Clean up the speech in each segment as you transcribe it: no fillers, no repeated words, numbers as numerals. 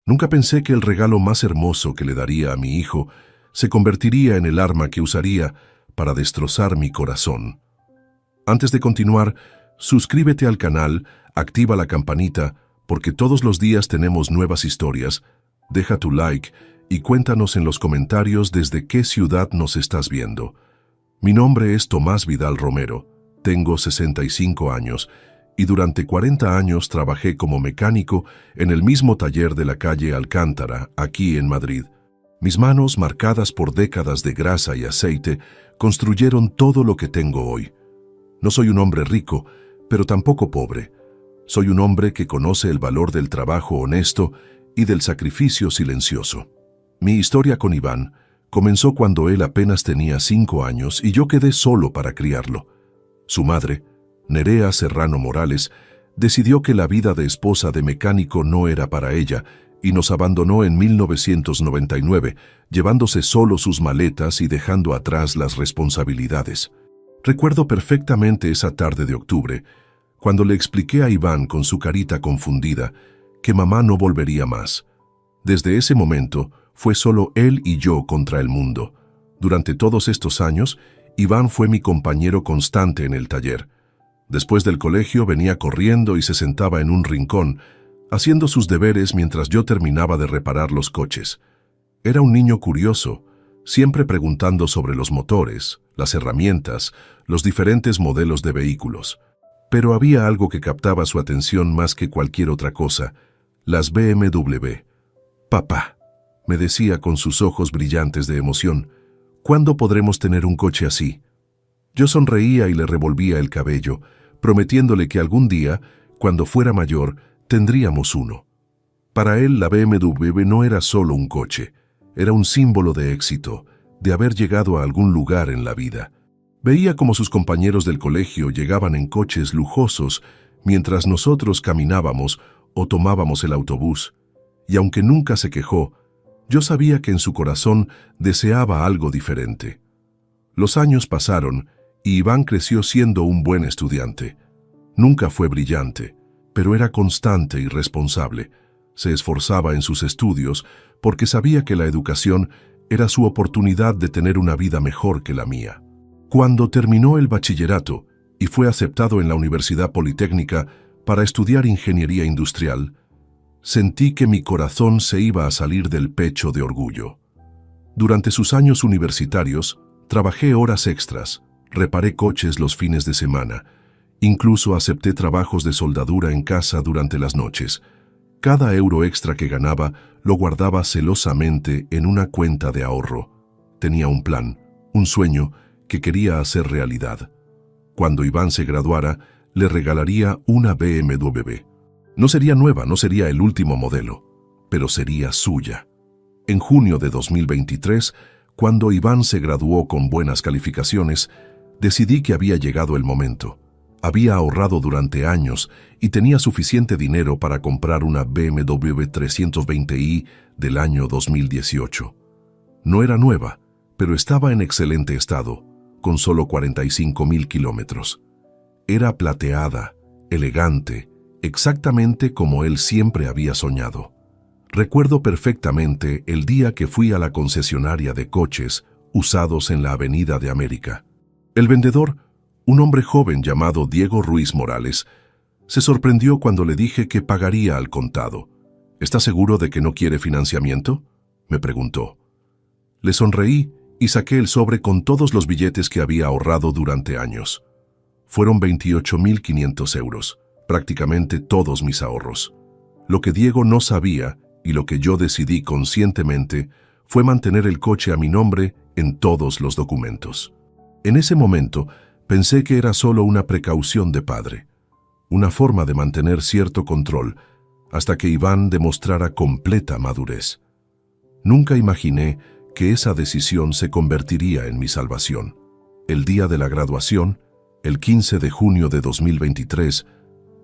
Nunca pensé que el regalo más hermoso que le daría a mi hijo se convertiría en el arma que usaría para destrozar mi corazón. Antes de continuar, suscríbete al canal, activa la campanita, porque todos los días tenemos nuevas historias. Deja tu like y cuéntanos en los comentarios desde qué ciudad nos estás viendo. Mi nombre es Tomás Vidal Romero, tengo 65 años y durante 40 años trabajé como mecánico en el mismo taller de la calle Alcántara, aquí en Madrid. Mis manos, marcadas por décadas de grasa y aceite, construyeron todo lo que tengo hoy. No soy un hombre rico, pero tampoco pobre. Soy un hombre que conoce el valor del trabajo honesto y del sacrificio silencioso. Mi historia con Iván comenzó cuando él apenas tenía 5 años y yo quedé solo para criarlo. Su madre, Nerea Serrano Morales, decidió que la vida de esposa de mecánico no era para ella y nos abandonó en 1999, llevándose solo sus maletas y dejando atrás las responsabilidades. Recuerdo perfectamente esa tarde de octubre, cuando le expliqué a Iván con su carita confundida que mamá no volvería más. Desde ese momento, fue solo él y yo contra el mundo. Durante todos estos años, Iván fue mi compañero constante en el taller. Después del colegio venía corriendo y se sentaba en un rincón, haciendo sus deberes mientras yo terminaba de reparar los coches. Era un niño curioso, siempre preguntando sobre los motores, las herramientas, los diferentes modelos de vehículos. Pero había algo que captaba su atención más que cualquier otra cosa: las BMW. «Papá», me decía con sus ojos brillantes de emoción, «¿cuándo podremos tener un coche así?». Yo sonreía y le revolvía el cabello, prometiéndole que algún día, cuando fuera mayor, tendríamos uno. Para él, la BMW no era solo un coche, era un símbolo de éxito, de haber llegado a algún lugar en la vida. Veía cómo sus compañeros del colegio llegaban en coches lujosos, mientras nosotros caminábamos o tomábamos el autobús. Y aunque nunca se quejó, yo sabía que en su corazón deseaba algo diferente. Los años pasaron y Iván creció siendo un buen estudiante. Nunca fue brillante, pero era constante y responsable. Se esforzaba en sus estudios porque sabía que la educación era su oportunidad de tener una vida mejor que la mía. Cuando terminó el bachillerato y fue aceptado en la Universidad Politécnica para estudiar ingeniería industrial, sentí que mi corazón se iba a salir del pecho de orgullo. Durante sus años universitarios, trabajé horas extras, reparé coches los fines de semana, incluso acepté trabajos de soldadura en casa durante las noches. Cada euro extra que ganaba lo guardaba celosamente en una cuenta de ahorro. Tenía un plan, un sueño que quería hacer realidad. Cuando Iván se graduara, le regalaría una BMW. No sería nueva, no sería el último modelo, pero sería suya. En junio de 2023, cuando Iván se graduó con buenas calificaciones, decidí que había llegado el momento. Había ahorrado durante años y tenía suficiente dinero para comprar una BMW 320i del año 2018. No era nueva, pero estaba en excelente estado, con solo 45,000 kilómetros. Era plateada, elegante, exactamente como él siempre había soñado. Recuerdo perfectamente el día que fui a la concesionaria de coches usados en la Avenida de América. El vendedor, un hombre joven llamado Diego Ruiz Morales, se sorprendió cuando le dije que pagaría al contado. «¿Está seguro de que no quiere financiamiento?», me preguntó. Le sonreí y saqué el sobre con todos los billetes que había ahorrado durante años. Fueron 28.500 euros, prácticamente todos mis ahorros. Lo que Diego no sabía y lo que yo decidí conscientemente fue mantener el coche a mi nombre en todos los documentos. En ese momento pensé que era solo una precaución de padre, una forma de mantener cierto control hasta que Iván demostrara completa madurez. Nunca imaginé que esa decisión se convertiría en mi salvación. El día de la graduación, el 15 de junio de 2023,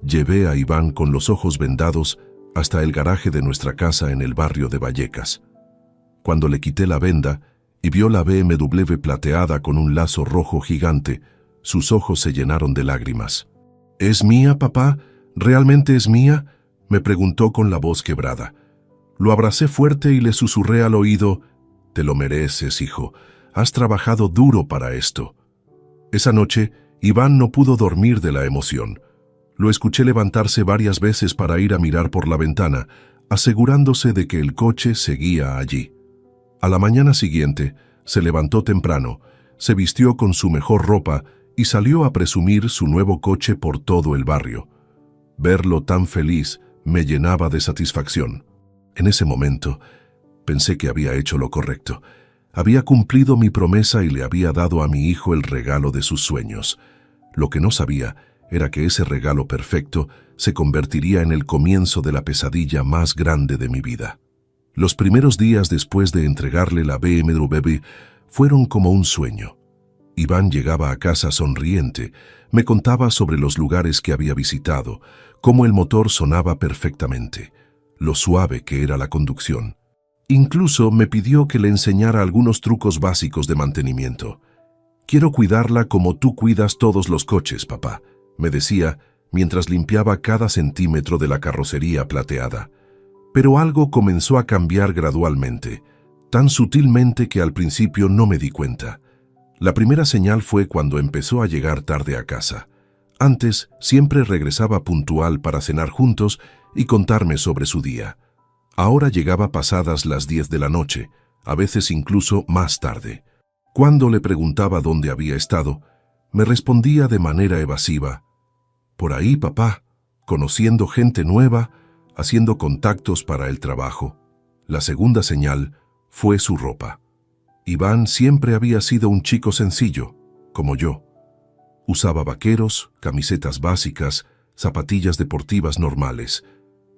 llevé a Iván con los ojos vendados hasta el garaje de nuestra casa en el barrio de Vallecas. Cuando le quité la venda y vio la BMW plateada con un lazo rojo gigante, sus ojos se llenaron de lágrimas. «¿Es mía, papá? ¿Realmente es mía?», me preguntó con la voz quebrada. Lo abracé fuerte y le susurré al oído: «Te lo mereces, hijo. Has trabajado duro para esto». Esa noche, Iván no pudo dormir de la emoción. Lo escuché levantarse varias veces para ir a mirar por la ventana, asegurándose de que el coche seguía allí. A la mañana siguiente, se levantó temprano, se vistió con su mejor ropa y salió a presumir su nuevo coche por todo el barrio. Verlo tan feliz me llenaba de satisfacción. En ese momento, pensé que había hecho lo correcto. Había cumplido mi promesa y le había dado a mi hijo el regalo de sus sueños. Lo que no sabía era que ese regalo perfecto se convertiría en el comienzo de la pesadilla más grande de mi vida. Los primeros días después de entregarle la BMW fueron como un sueño. Iván llegaba a casa sonriente, me contaba sobre los lugares que había visitado, cómo el motor sonaba perfectamente, lo suave que era la conducción. Incluso me pidió que le enseñara algunos trucos básicos de mantenimiento. «Quiero cuidarla como tú cuidas todos los coches, papá», me decía, mientras limpiaba cada centímetro de la carrocería plateada. Pero algo comenzó a cambiar gradualmente, tan sutilmente que al principio no me di cuenta. La primera señal fue cuando empezó a llegar tarde a casa. Antes siempre regresaba puntual para cenar juntos y contarme sobre su día. Ahora llegaba pasadas las 10 de la noche, a veces incluso más tarde. Cuando le preguntaba dónde había estado, me respondía de manera evasiva: «Por ahí, papá, conociendo gente nueva, haciendo contactos para el trabajo». La segunda señal fue su ropa. Iván siempre había sido un chico sencillo, como yo. Usaba vaqueros, camisetas básicas, zapatillas deportivas normales.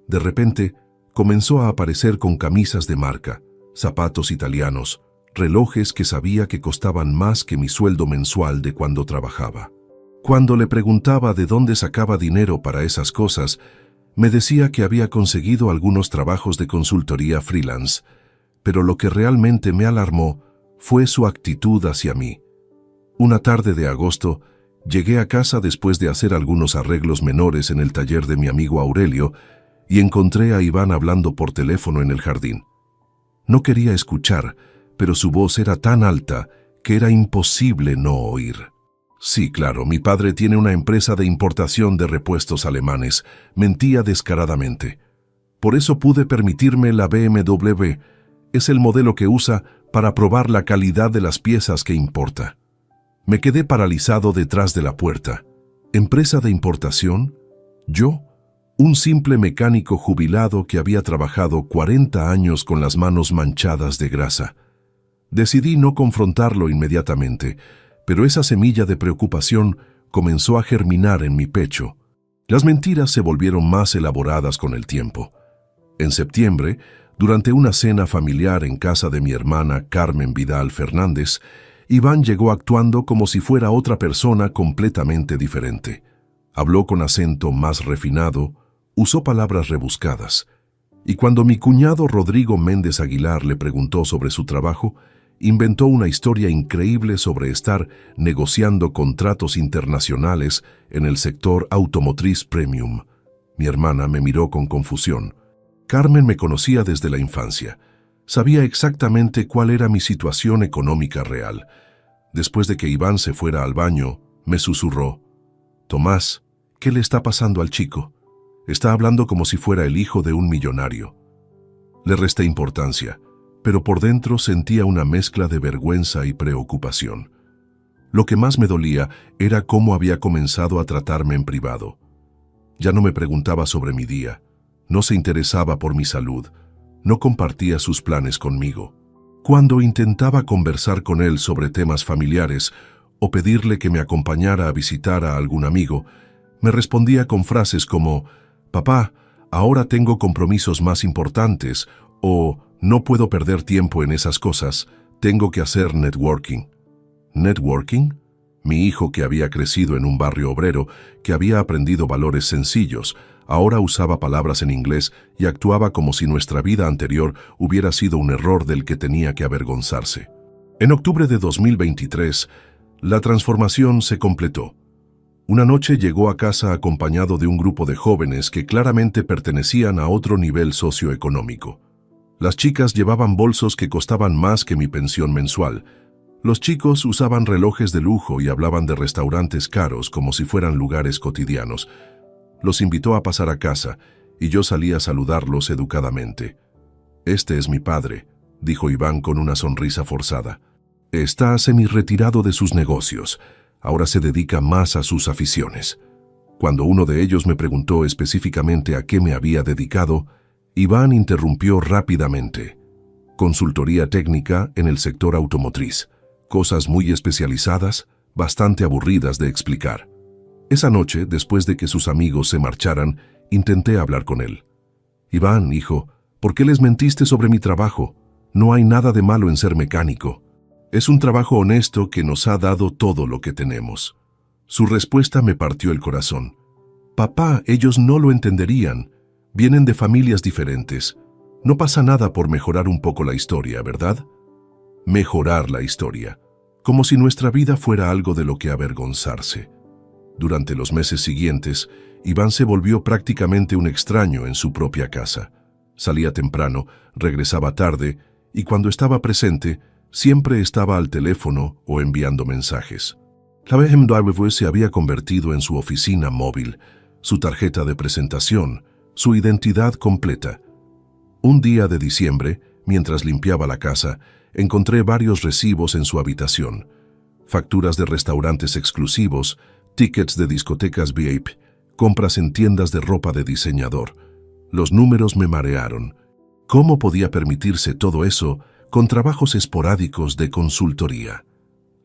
De repente, comenzó a aparecer con camisas de marca, zapatos italianos, relojes que sabía que costaban más que mi sueldo mensual de cuando trabajaba. Cuando le preguntaba de dónde sacaba dinero para esas cosas, me decía que había conseguido algunos trabajos de consultoría freelance, pero lo que realmente me alarmó fue su actitud hacia mí. Una tarde de agosto, llegué a casa después de hacer algunos arreglos menores en el taller de mi amigo Aurelio y encontré a Iván hablando por teléfono en el jardín. No quería escuchar, pero su voz era tan alta que era imposible no oír. «Sí, claro, mi padre tiene una empresa de importación de repuestos alemanes», mentía descaradamente. «Por eso pude permitirme la BMW. Es el modelo que usa para probar la calidad de las piezas que importa». Me quedé paralizado detrás de la puerta. ¿Empresa de importación? ¿Yo? Un simple mecánico jubilado que había trabajado 40 años con las manos manchadas de grasa. Decidí no confrontarlo inmediatamente, pero esa semilla de preocupación comenzó a germinar en mi pecho. Las mentiras se volvieron más elaboradas con el tiempo. En septiembre, durante una cena familiar en casa de mi hermana Carmen Vidal Fernández, Iván llegó actuando como si fuera otra persona completamente diferente. Habló con acento más refinado, usó palabras rebuscadas. Y cuando mi cuñado Rodrigo Méndez Aguilar le preguntó sobre su trabajo, inventó una historia increíble sobre estar negociando contratos internacionales en el sector automotriz premium. Mi hermana me miró con confusión. Carmen me conocía desde la infancia. Sabía exactamente cuál era mi situación económica real. Después de que Iván se fuera al baño, me susurró: «Tomás, ¿qué le está pasando al chico? Está hablando como si fuera el hijo de un millonario». Le resté importancia, pero por dentro sentía una mezcla de vergüenza y preocupación. Lo que más me dolía era cómo había comenzado a tratarme en privado. Ya no me preguntaba sobre mi día, no se interesaba por mi salud, no compartía sus planes conmigo. Cuando intentaba conversar con él sobre temas familiares o pedirle que me acompañara a visitar a algún amigo, me respondía con frases como: «Papá, ahora tengo compromisos más importantes», o «No puedo perder tiempo en esas cosas, tengo que hacer networking». ¿Networking? Mi hijo, que había crecido en un barrio obrero, que había aprendido valores sencillos, ahora usaba palabras en inglés y actuaba como si nuestra vida anterior hubiera sido un error del que tenía que avergonzarse. En octubre de 2023, la transformación se completó. Una noche llegó a casa acompañado de un grupo de jóvenes que claramente pertenecían a otro nivel socioeconómico. Las chicas llevaban bolsos que costaban más que mi pensión mensual. Los chicos usaban relojes de lujo y hablaban de restaurantes caros como si fueran lugares cotidianos. Los invitó a pasar a casa y yo salí a saludarlos educadamente. «Este es mi padre», dijo Iván con una sonrisa forzada. «Está semi-retirado de sus negocios. Ahora se dedica más a sus aficiones». Cuando uno de ellos me preguntó específicamente a qué me había dedicado, Iván interrumpió rápidamente. Consultoría técnica en el sector automotriz. Cosas muy especializadas, bastante aburridas de explicar. Esa noche, después de que sus amigos se marcharan, intenté hablar con él. «Iván, hijo, ¿por qué les mentiste sobre mi trabajo? No hay nada de malo en ser mecánico. Es un trabajo honesto que nos ha dado todo lo que tenemos». Su respuesta me partió el corazón. «Papá, ellos no lo entenderían. Vienen de familias diferentes. No pasa nada por mejorar un poco la historia, ¿verdad?» Mejorar la historia. Como si nuestra vida fuera algo de lo que avergonzarse. Durante los meses siguientes, Iván se volvió prácticamente un extraño en su propia casa. Salía temprano, regresaba tarde, y cuando estaba presente, siempre estaba al teléfono o enviando mensajes. La BMW se había convertido en su oficina móvil, su tarjeta de presentación, su identidad completa. Un día de diciembre, mientras limpiaba la casa, encontré varios recibos en su habitación. Facturas de restaurantes exclusivos, tickets de discotecas VIP, compras en tiendas de ropa de diseñador. Los números me marearon. ¿Cómo podía permitirse todo eso con trabajos esporádicos de consultoría?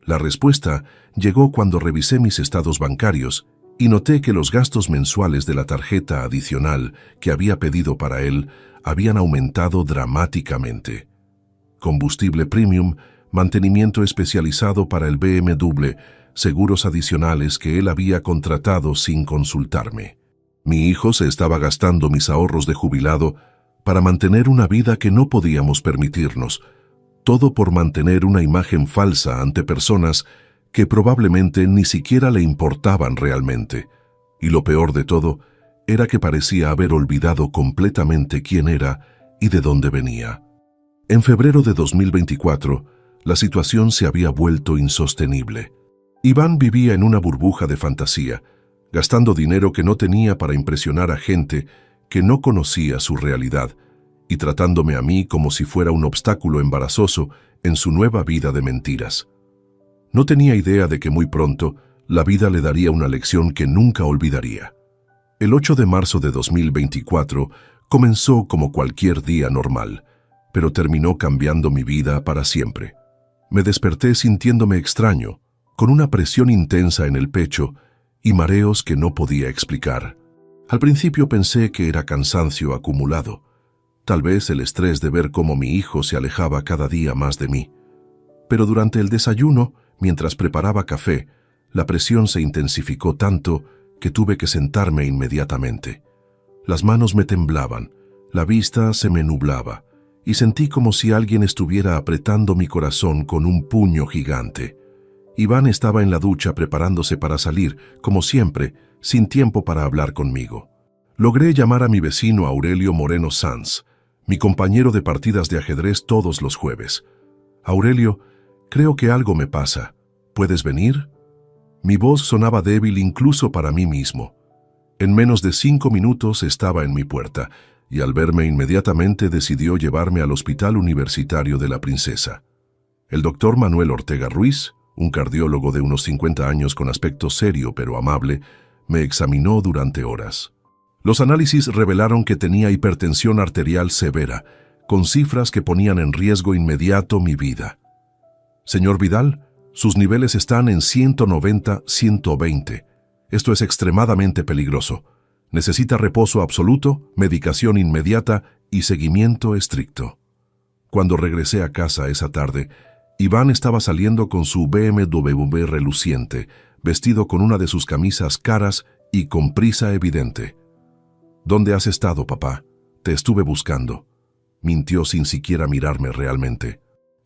La respuesta llegó cuando revisé mis estados bancarios y noté que los gastos mensuales de la tarjeta adicional que había pedido para él habían aumentado dramáticamente. Combustible premium, mantenimiento especializado para el BMW, seguros adicionales que él había contratado sin consultarme. Mi hijo se estaba gastando mis ahorros de jubilado para mantener una vida que no podíamos permitirnos, todo por mantener una imagen falsa ante personas que probablemente ni siquiera le importaban realmente. Y lo peor de todo era que parecía haber olvidado completamente quién era y de dónde venía. En febrero de 2024, la situación se había vuelto insostenible. Iván vivía en una burbuja de fantasía, gastando dinero que no tenía para impresionar a gente que no conocía su realidad, y tratándome a mí como si fuera un obstáculo embarazoso en su nueva vida de mentiras. No tenía idea de que muy pronto la vida le daría una lección que nunca olvidaría. El 8 de marzo de 2024 comenzó como cualquier día normal, pero terminó cambiando mi vida para siempre. Me desperté sintiéndome extraño, con una presión intensa en el pecho y mareos que no podía explicar. Al principio pensé que era cansancio acumulado, tal vez el estrés de ver cómo mi hijo se alejaba cada día más de mí. Pero durante el desayuno, mientras preparaba café, la presión se intensificó tanto que tuve que sentarme inmediatamente. Las manos me temblaban, la vista se me nublaba, y sentí como si alguien estuviera apretando mi corazón con un puño gigante. Iván estaba en la ducha preparándose para salir, como siempre, sin tiempo para hablar conmigo. Logré llamar a mi vecino Aurelio Moreno Sanz, mi compañero de partidas de ajedrez todos los jueves. «Aurelio, creo que algo me pasa. ¿Puedes venir?» Mi voz sonaba débil incluso para mí mismo. En menos de 5 minutos estaba en mi puerta, y al verme inmediatamente decidió llevarme al Hospital Universitario de la Princesa. El doctor Manuel Ortega Ruiz, un cardiólogo de unos 50 años con aspecto serio pero amable, me examinó durante horas. Los análisis revelaron que tenía hipertensión arterial severa, con cifras que ponían en riesgo inmediato mi vida. «Señor Vidal, sus niveles están en 190-120. Esto es extremadamente peligroso. Necesita reposo absoluto, medicación inmediata y seguimiento estricto». Cuando regresé a casa esa tarde, Iván estaba saliendo con su BMW reluciente, vestido con una de sus camisas caras y con prisa evidente. «¿Dónde has estado, papá? Te estuve buscando». Mintió sin siquiera mirarme realmente.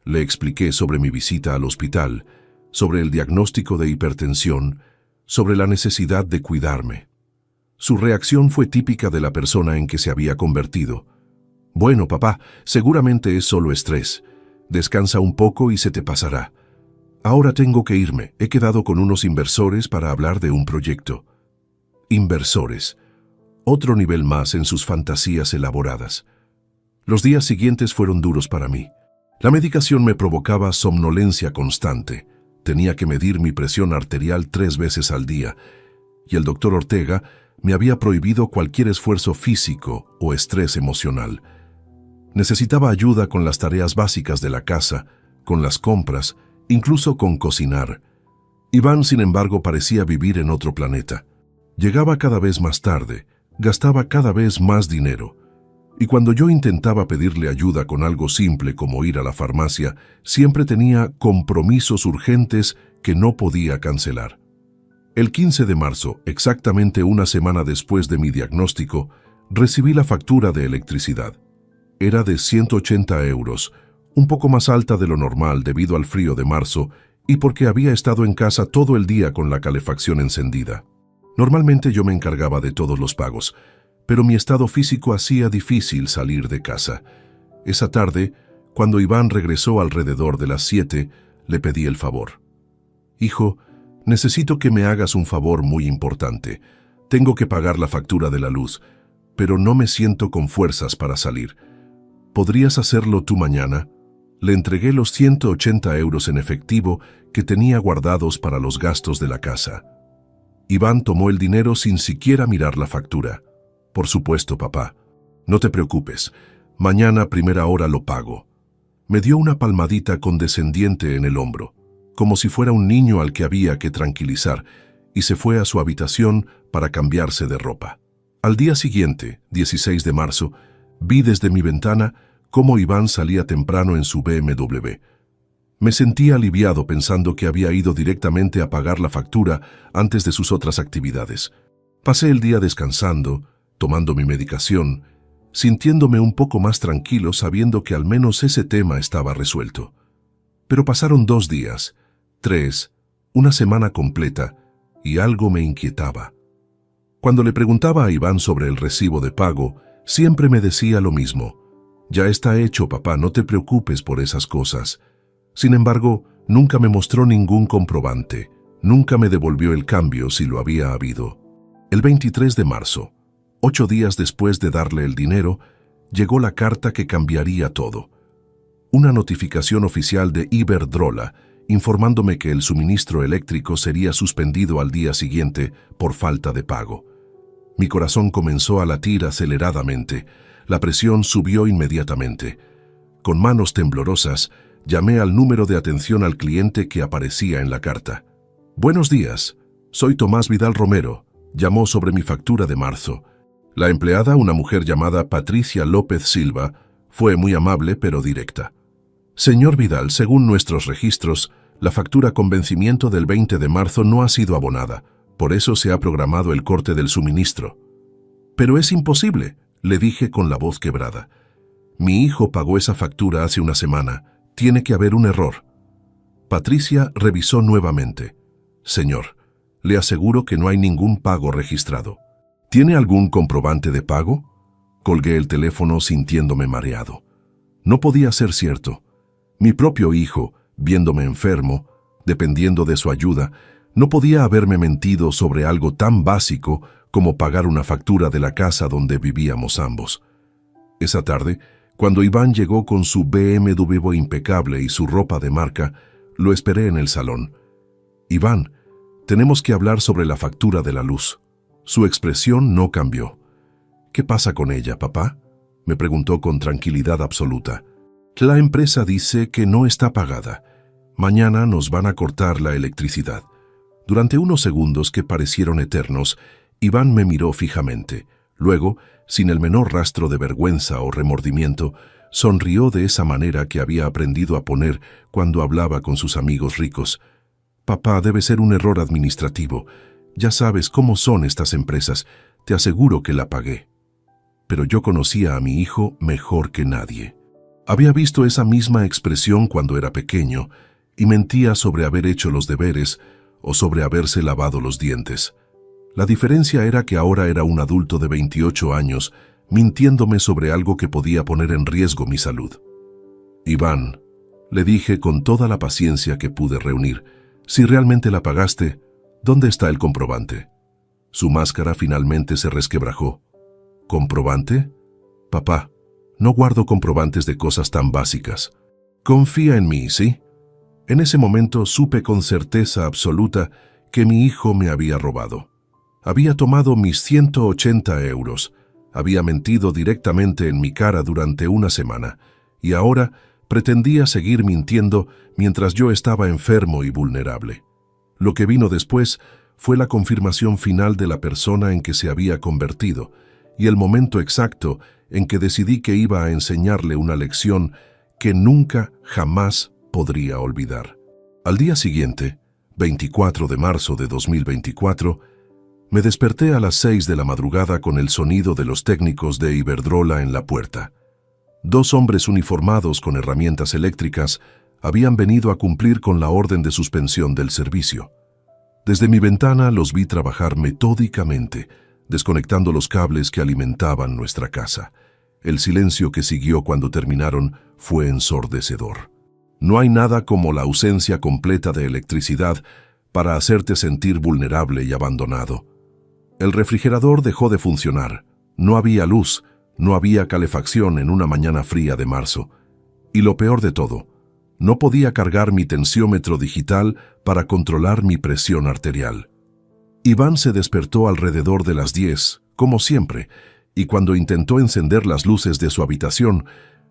Le expliqué sobre mi visita al hospital, sobre el diagnóstico de hipertensión, sobre la necesidad de cuidarme. Su reacción fue típica de la persona en que se había convertido. Bueno, papá, seguramente es solo estrés. Descansa un poco y se te pasará. Ahora tengo que irme. He quedado con unos inversores para hablar de un proyecto. Inversores. Otro nivel más en sus fantasías elaboradas. Los días siguientes fueron duros para mí. La medicación me provocaba somnolencia constante. Tenía que medir mi presión arterial 3 veces al día. Y el doctor Ortega me había prohibido cualquier esfuerzo físico o estrés emocional. Necesitaba ayuda con las tareas básicas de la casa, con las compras, incluso con cocinar. Iván, sin embargo, parecía vivir en otro planeta. Llegaba cada vez más tarde, gastaba cada vez más dinero. Y cuando yo intentaba pedirle ayuda con algo simple como ir a la farmacia, siempre tenía compromisos urgentes que no podía cancelar. El 15 de marzo, exactamente una semana después de mi diagnóstico, recibí la factura de electricidad. Era de 180 euros, un poco más alta de lo normal debido al frío de marzo y porque había estado en casa todo el día con la calefacción encendida. Normalmente yo me encargaba de todos los pagos, pero mi estado físico hacía difícil salir de casa. Esa tarde, cuando Iván regresó alrededor de las 7, le pedí el favor. Hijo, necesito que me hagas un favor muy importante. Tengo que pagar la factura de la luz, pero no me siento con fuerzas para salir. ¿Podrías hacerlo tú mañana? Le entregué los 180 euros en efectivo que tenía guardados para los gastos de la casa. Iván tomó el dinero sin siquiera mirar la factura. Por supuesto, papá. No te preocupes. Mañana a primera hora lo pago. Me dio una palmadita condescendiente en el hombro, como si fuera un niño al que había que tranquilizar, y se fue a su habitación para cambiarse de ropa. Al día siguiente, 16 de marzo, vi desde mi ventana cómo Iván salía temprano en su BMW. Me sentí aliviado pensando que había ido directamente a pagar la factura antes de sus otras actividades. Pasé el día descansando, tomando mi medicación, sintiéndome un poco más tranquilo sabiendo que al menos ese tema estaba resuelto. Pero pasaron 2 días, 3, una semana completa, y algo me inquietaba. Cuando le preguntaba a Iván sobre el recibo de pago, siempre me decía lo mismo. Ya está hecho, papá, no te preocupes por esas cosas. Sin embargo, nunca me mostró ningún comprobante, nunca me devolvió el cambio si lo había habido. El 23 de marzo, 8 días después de darle el dinero, llegó la carta que cambiaría todo. Una notificación oficial de Iberdrola informándome que el suministro eléctrico sería suspendido al día siguiente por falta de pago. Mi corazón comenzó a latir aceleradamente. La presión subió inmediatamente. Con manos temblorosas, llamé al número de atención al cliente que aparecía en la carta. «Buenos días, soy Tomás Vidal Romero», llamó sobre mi factura de marzo. La empleada, una mujer llamada Patricia López Silva, fue muy amable pero directa. «Señor Vidal, según nuestros registros, la factura con vencimiento del 20 de marzo no ha sido abonada. Por eso se ha programado el corte del suministro». «Pero es imposible», le dije con la voz quebrada. «Mi hijo pagó esa factura hace una semana. Tiene que haber un error». Patricia revisó nuevamente. «Señor, le aseguro que no hay ningún pago registrado. ¿Tiene algún comprobante de pago?». Colgué el teléfono sintiéndome mareado. No podía ser cierto. Mi propio hijo, viéndome enfermo, dependiendo de su ayuda, no podía haberme mentido sobre algo tan básico como pagar una factura de la casa donde vivíamos ambos. Esa tarde, cuando Iván llegó con su BMW impecable y su ropa de marca, lo esperé en el salón. «Iván, tenemos que hablar sobre la factura de la luz». Su expresión no cambió. «¿Qué pasa con ella, papá?», me preguntó con tranquilidad absoluta. «La empresa dice que no está pagada. Mañana nos van a cortar la electricidad». Durante unos segundos que parecieron eternos, Iván me miró fijamente. Luego, sin el menor rastro de vergüenza o remordimiento, sonrió de esa manera que había aprendido a poner cuando hablaba con sus amigos ricos. «Papá, debe ser un error administrativo. Ya sabes cómo son estas empresas. Te aseguro que la pagué». Pero yo conocía a mi hijo mejor que nadie. Había visto esa misma expresión cuando era pequeño y mentía sobre haber hecho los deberes o sobre haberse lavado los dientes. La diferencia era que ahora era un adulto de 28 años, mintiéndome sobre algo que podía poner en riesgo mi salud. Iván, le dije con toda la paciencia que pude reunir, si realmente la pagaste, ¿dónde está el comprobante? Su máscara finalmente se resquebrajó. ¿Comprobante? Papá, no guardo comprobantes de cosas tan básicas. Confía en mí, ¿sí? En ese momento supe con certeza absoluta que mi hijo me había robado. Había tomado mis 180 euros, había mentido directamente en mi cara durante una semana, y ahora pretendía seguir mintiendo mientras yo estaba enfermo y vulnerable. Lo que vino después fue la confirmación final de la persona en que se había convertido, y el momento exacto en que decidí que iba a enseñarle una lección que nunca, jamás podría olvidar. Al día siguiente, 24 de marzo de 2024, me desperté a las 6 de la madrugada con el sonido de los técnicos de Iberdrola en la puerta. 2 hombres uniformados con herramientas eléctricas habían venido a cumplir con la orden de suspensión del servicio. Desde mi ventana los vi trabajar metódicamente, desconectando los cables que alimentaban nuestra casa. El silencio que siguió cuando terminaron fue ensordecedor. No hay nada como la ausencia completa de electricidad para hacerte sentir vulnerable y abandonado. El refrigerador dejó de funcionar. No había luz, no había calefacción en una mañana fría de marzo. Y lo peor de todo, no podía cargar mi tensiómetro digital para controlar mi presión arterial. Iván se despertó alrededor de las 10, como siempre, y cuando intentó encender las luces de su habitación,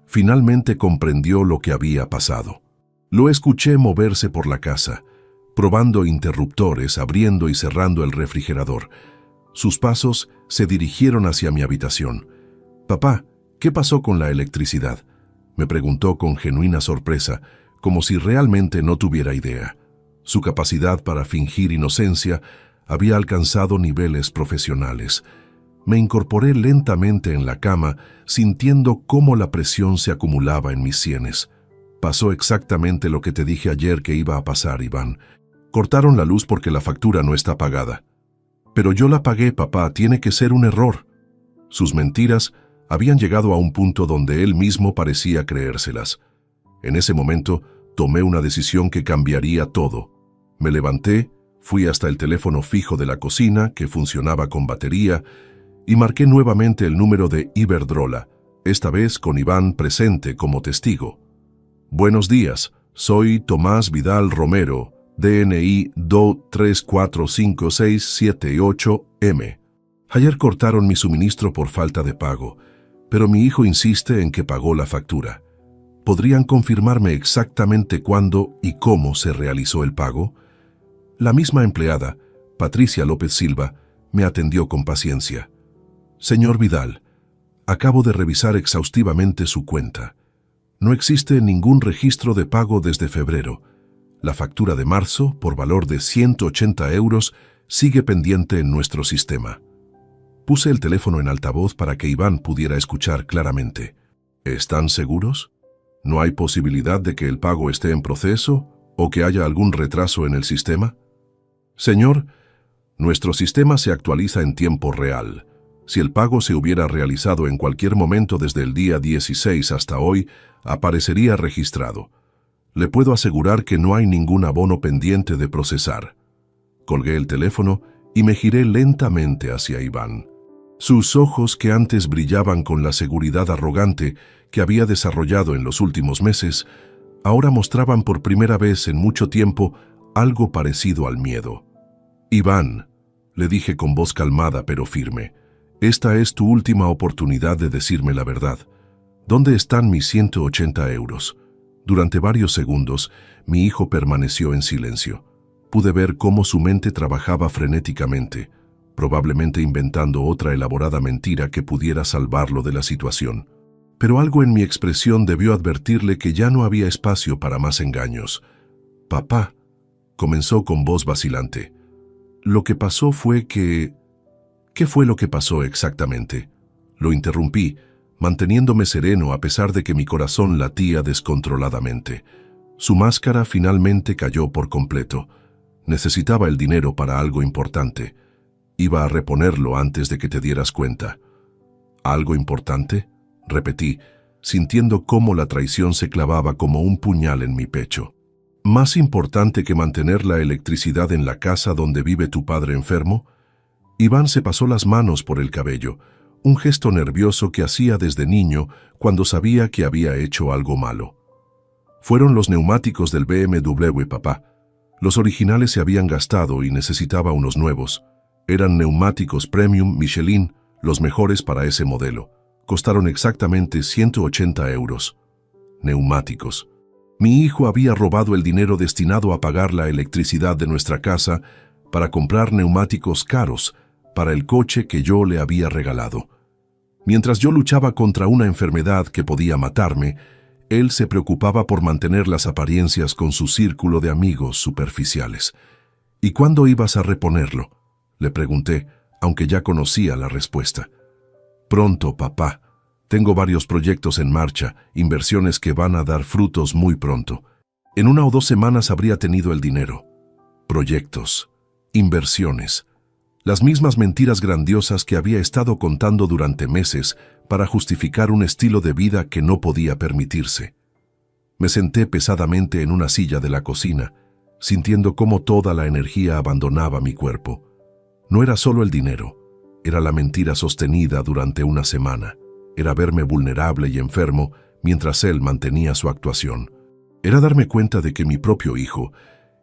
finalmente comprendió lo que había pasado. Lo escuché moverse por la casa, probando interruptores, abriendo y cerrando el refrigerador. Sus pasos se dirigieron hacia mi habitación. «Papá, ¿qué pasó con la electricidad?», me preguntó con genuina sorpresa, como si realmente no tuviera idea. Su capacidad para fingir inocencia había alcanzado niveles profesionales. Me incorporé lentamente en la cama, sintiendo cómo la presión se acumulaba en mis sienes. Pasó exactamente lo que te dije ayer que iba a pasar, Iván. Cortaron la luz porque la factura no está pagada. Pero yo la pagué, papá, tiene que ser un error. Sus mentiras habían llegado a un punto donde él mismo parecía creérselas. En ese momento, tomé una decisión que cambiaría todo. Me levanté, fui hasta el teléfono fijo de la cocina, que funcionaba con batería, y marqué nuevamente el número de Iberdrola, esta vez con Iván presente como testigo. «Buenos días, soy Tomás Vidal Romero, DNI 2345678M. Ayer cortaron mi suministro por falta de pago, pero mi hijo insiste en que pagó la factura. ¿Podrían confirmarme exactamente cuándo y cómo se realizó el pago?». La misma empleada, Patricia López Silva, me atendió con paciencia. «Señor Vidal, acabo de revisar exhaustivamente su cuenta. No existe ningún registro de pago desde febrero. La factura de marzo, por valor de 180 euros, sigue pendiente en nuestro sistema». Puse el teléfono en altavoz para que Iván pudiera escuchar claramente. «¿Están seguros? ¿No hay posibilidad de que el pago esté en proceso o que haya algún retraso en el sistema?». «Señor, nuestro sistema se actualiza en tiempo real. Si el pago se hubiera realizado en cualquier momento desde el día 16 hasta hoy, aparecería registrado. Le puedo asegurar que no hay ningún abono pendiente de procesar». Colgué el teléfono y me giré lentamente hacia Iván. Sus ojos, que antes brillaban con la seguridad arrogante que había desarrollado en los últimos meses, ahora mostraban por primera vez en mucho tiempo algo parecido al miedo. «Iván», le dije con voz calmada pero firme, «esta es tu última oportunidad de decirme la verdad. ¿Dónde están mis 180 euros?» Durante varios segundos, mi hijo permaneció en silencio. Pude ver cómo su mente trabajaba frenéticamente, probablemente inventando otra elaborada mentira que pudiera salvarlo de la situación. Pero algo en mi expresión debió advertirle que ya no había espacio para más engaños. «Papá», comenzó con voz vacilante, «lo que pasó fue que...». «¿Qué fue lo que pasó exactamente?». Lo interrumpí, manteniéndome sereno a pesar de que mi corazón latía descontroladamente. Su máscara finalmente cayó por completo. Necesitaba el dinero para algo importante. Iba a reponerlo antes de que te dieras cuenta. ¿Algo importante?, repetí, sintiendo cómo la traición se clavaba como un puñal en mi pecho. ¿Más importante que mantener la electricidad en la casa donde vive tu padre enfermo? Iván se pasó las manos por el cabello, un gesto nervioso que hacía desde niño cuando sabía que había hecho algo malo. Fueron los neumáticos del BMW, papá. Los originales se habían gastado y necesitaba unos nuevos. Eran neumáticos Premium Michelin, los mejores para ese modelo. Costaron exactamente 180 euros. Neumáticos. Mi hijo había robado el dinero destinado a pagar la electricidad de nuestra casa para comprar neumáticos caros para el coche que yo le había regalado. Mientras yo luchaba contra una enfermedad que podía matarme, él se preocupaba por mantener las apariencias con su círculo de amigos superficiales. ¿Y cuándo ibas a reponerlo?, le pregunté, aunque ya conocía la respuesta. Pronto, papá. Tengo varios proyectos en marcha, inversiones que van a dar frutos muy pronto. En 1 o 2 semanas habría tenido el dinero. Proyectos, inversiones. Las mismas mentiras grandiosas que había estado contando durante meses para justificar un estilo de vida que no podía permitirse. Me senté pesadamente en una silla de la cocina, sintiendo cómo toda la energía abandonaba mi cuerpo. No era solo el dinero, era la mentira sostenida durante una semana. Era verme vulnerable y enfermo mientras él mantenía su actuación. Era darme cuenta de que mi propio hijo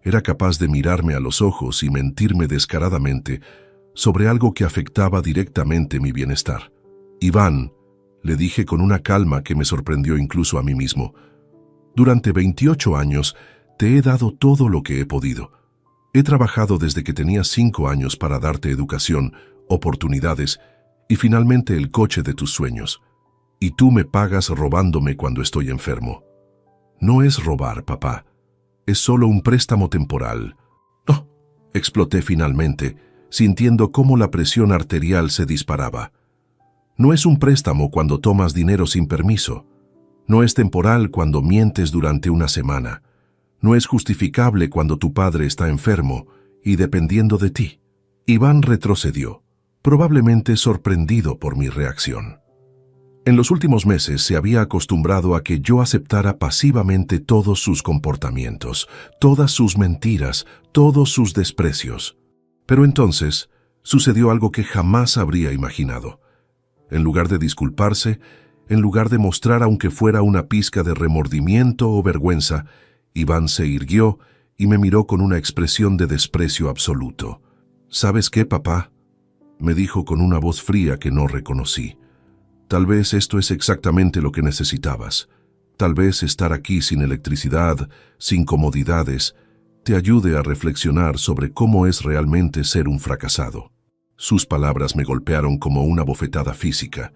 era capaz de mirarme a los ojos y mentirme descaradamente sobre algo que afectaba directamente mi bienestar. Iván, le dije con una calma que me sorprendió incluso a mí mismo, durante 28 años te he dado todo lo que he podido. He trabajado desde que tenía 5 años para darte educación, oportunidades y finalmente el coche de tus sueños. Y tú me pagas robándome cuando estoy enfermo. No es robar, papá. Es solo un préstamo temporal. ¡Oh!, exploté finalmente, sintiendo cómo la presión arterial se disparaba. No es un préstamo cuando tomas dinero sin permiso. No es temporal cuando mientes durante una semana. No es justificable cuando tu padre está enfermo y dependiendo de ti. Iván retrocedió, probablemente sorprendido por mi reacción. En los últimos meses se había acostumbrado a que yo aceptara pasivamente todos sus comportamientos, todas sus mentiras, todos sus desprecios. Pero entonces sucedió algo que jamás habría imaginado. En lugar de disculparse, en lugar de mostrar aunque fuera una pizca de remordimiento o vergüenza, Iván se irguió y me miró con una expresión de desprecio absoluto. ¿Sabes qué, papá?, me dijo con una voz fría que no reconocí. Tal vez esto es exactamente lo que necesitabas. Tal vez estar aquí sin electricidad, sin comodidades, te ayude a reflexionar sobre cómo es realmente ser un fracasado. Sus palabras me golpearon como una bofetada física.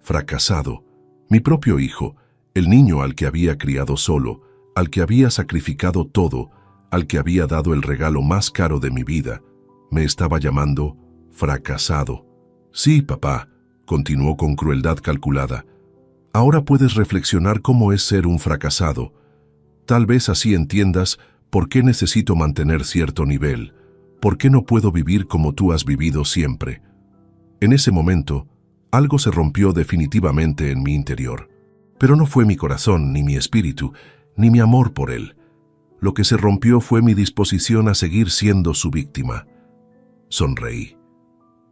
Fracasado. Mi propio hijo, el niño al que había criado solo, al que había sacrificado todo, al que había dado el regalo más caro de mi vida, me estaba llamando fracasado. Sí, papá, continuó con crueldad calculada. Ahora puedes reflexionar cómo es ser un fracasado. Tal vez así entiendas por qué necesito mantener cierto nivel, por qué no puedo vivir como tú has vivido siempre. En ese momento, algo se rompió definitivamente en mi interior. Pero no fue mi corazón, ni mi espíritu, ni mi amor por él. Lo que se rompió fue mi disposición a seguir siendo su víctima. Sonreí.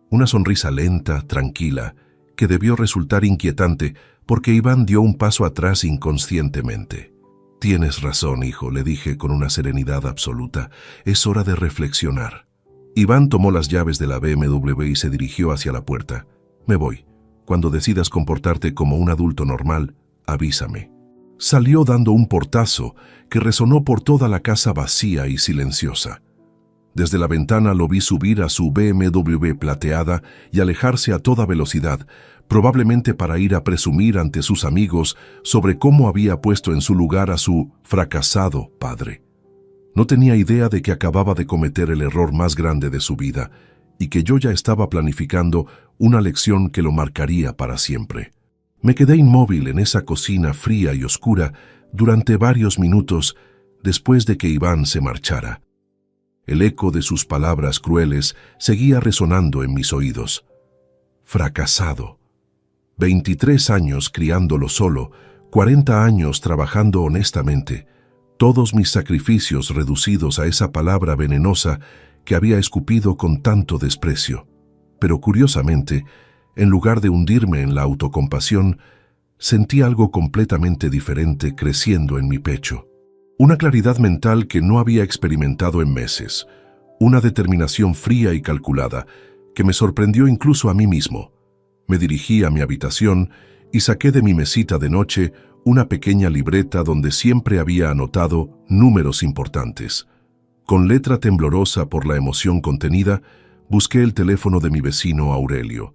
Una sonrisa lenta, tranquila, que debió resultar inquietante porque Iván dio un paso atrás inconscientemente. Tienes razón, hijo, le dije con una serenidad absoluta. Es hora de reflexionar. Iván tomó las llaves de la BMW y se dirigió hacia la puerta. Me voy. Cuando decidas comportarte como un adulto normal, avísame. Salió dando un portazo que resonó por toda la casa vacía y silenciosa. Desde la ventana lo vi subir a su BMW plateada y alejarse a toda velocidad, probablemente para ir a presumir ante sus amigos sobre cómo había puesto en su lugar a su fracasado padre. No tenía idea de que acababa de cometer el error más grande de su vida y que yo ya estaba planificando una lección que lo marcaría para siempre. Me quedé inmóvil en esa cocina fría y oscura durante varios minutos después de que Iván se marchara. El eco de sus palabras crueles seguía resonando en mis oídos. Fracasado. 23 años criándolo solo, 40 años trabajando honestamente, todos mis sacrificios reducidos a esa palabra venenosa que había escupido con tanto desprecio. Pero curiosamente, en lugar de hundirme en la autocompasión, sentí algo completamente diferente creciendo en mi pecho. Una claridad mental que no había experimentado en meses, una determinación fría y calculada que me sorprendió incluso a mí mismo. Me dirigí a mi habitación y saqué de mi mesita de noche una pequeña libreta donde siempre había anotado números importantes. Con letra temblorosa por la emoción contenida, busqué el teléfono de mi vecino Aurelio.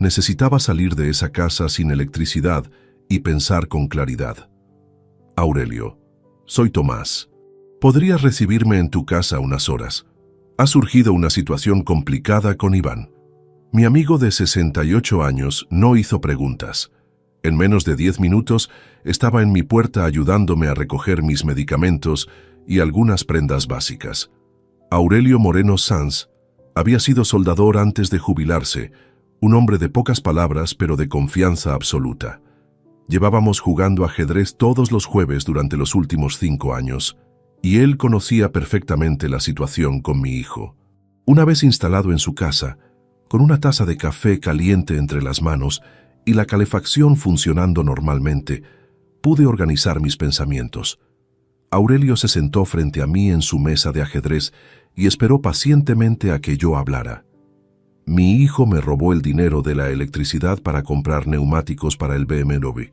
Necesitaba salir de esa casa sin electricidad y pensar con claridad. Aurelio, soy Tomás. ¿Podrías recibirme en tu casa unas horas? Ha surgido una situación complicada con Iván. Mi amigo de 68 años no hizo preguntas. En menos de 10 minutos estaba en mi puerta ayudándome a recoger mis medicamentos y algunas prendas básicas. Aurelio Moreno Sanz había sido soldador antes de jubilarse, un hombre de pocas palabras pero de confianza absoluta. Llevábamos jugando ajedrez todos los jueves durante los últimos 5 años, y él conocía perfectamente la situación con mi hijo. Una vez instalado en su casa, con una taza de café caliente entre las manos y la calefacción funcionando normalmente, pude organizar mis pensamientos. Aurelio se sentó frente a mí en su mesa de ajedrez y esperó pacientemente a que yo hablara. Mi hijo me robó el dinero de la electricidad para comprar neumáticos para el BMW,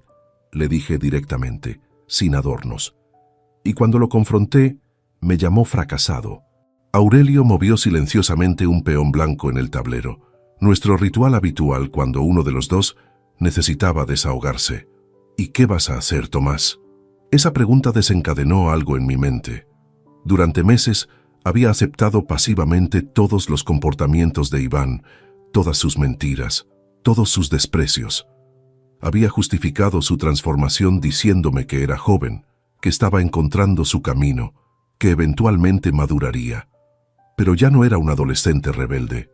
le dije directamente, sin adornos. Y cuando lo confronté, me llamó fracasado. Aurelio movió silenciosamente un peón blanco en el tablero, nuestro ritual habitual cuando uno de los dos necesitaba desahogarse. ¿Y qué vas a hacer, Tomás? Esa pregunta desencadenó algo en mi mente. Durante meses había aceptado pasivamente todos los comportamientos de Iván, todas sus mentiras, todos sus desprecios. Había justificado su transformación diciéndome que era joven, que estaba encontrando su camino, que eventualmente maduraría. Pero ya no era un adolescente rebelde.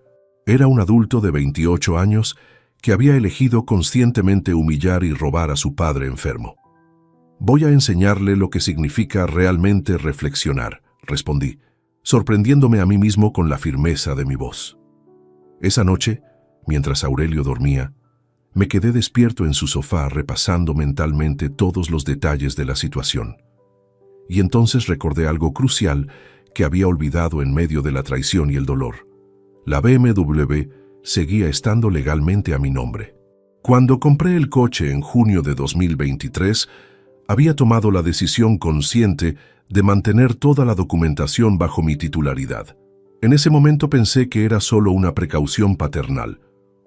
Era un adulto de 28 años que había elegido conscientemente humillar y robar a su padre enfermo. Voy a enseñarle lo que significa realmente reflexionar, respondí, sorprendiéndome a mí mismo con la firmeza de mi voz. Esa noche, mientras Aurelio dormía, me quedé despierto en su sofá repasando mentalmente todos los detalles de la situación. Y entonces recordé algo crucial que había olvidado en medio de la traición y el dolor. La BMW seguía estando legalmente a mi nombre. Cuando compré el coche en junio de 2023, había tomado la decisión consciente de mantener toda la documentación bajo mi titularidad. En ese momento pensé que era solo una precaución paternal,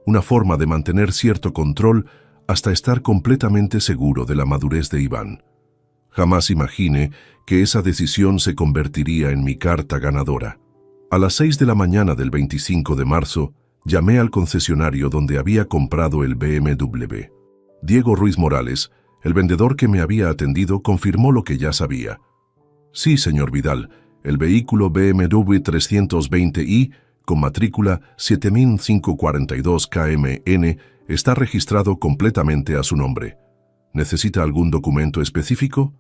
una forma de mantener cierto control hasta estar completamente seguro de la madurez de Iván. Jamás imaginé que esa decisión se convertiría en mi carta ganadora. A las 6 de la mañana del 25 de marzo, llamé al concesionario donde había comprado el BMW. Diego Ruiz Morales, el vendedor que me había atendido, confirmó lo que ya sabía. Sí, señor Vidal, el vehículo BMW 320i, con matrícula 7542 KMN, está registrado completamente a su nombre. ¿Necesita algún documento específico?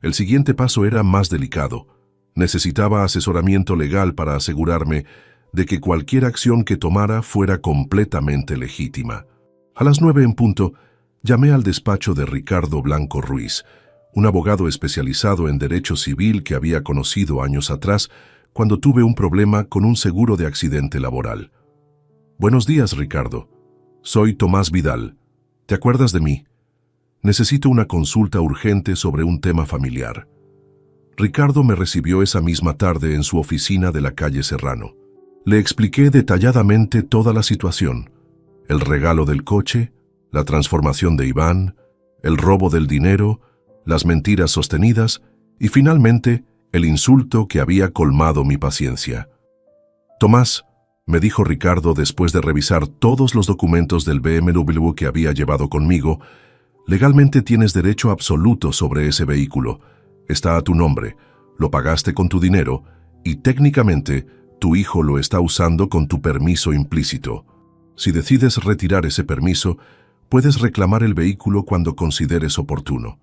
El siguiente paso era más delicado. Necesitaba asesoramiento legal para asegurarme de que cualquier acción que tomara fuera completamente legítima. A las 9 en punto, llamé al despacho de Ricardo Blanco Ruiz, un abogado especializado en derecho civil que había conocido años atrás cuando tuve un problema con un seguro de accidente laboral. Buenos días, Ricardo. Soy Tomás Vidal. ¿Te acuerdas de mí? Necesito una consulta urgente sobre un tema familiar. Ricardo me recibió esa misma tarde en su oficina de la calle Serrano. Le expliqué detalladamente toda la situación: el regalo del coche, la transformación de Iván, el robo del dinero, las mentiras sostenidas y finalmente el insulto que había colmado mi paciencia. Tomás, me dijo Ricardo después de revisar todos los documentos del BMW que había llevado conmigo, legalmente tienes derecho absoluto sobre ese vehículo. Está a tu nombre, lo pagaste con tu dinero y técnicamente tu hijo lo está usando con tu permiso implícito. Si decides retirar ese permiso, Puedes reclamar el vehículo cuando consideres oportuno.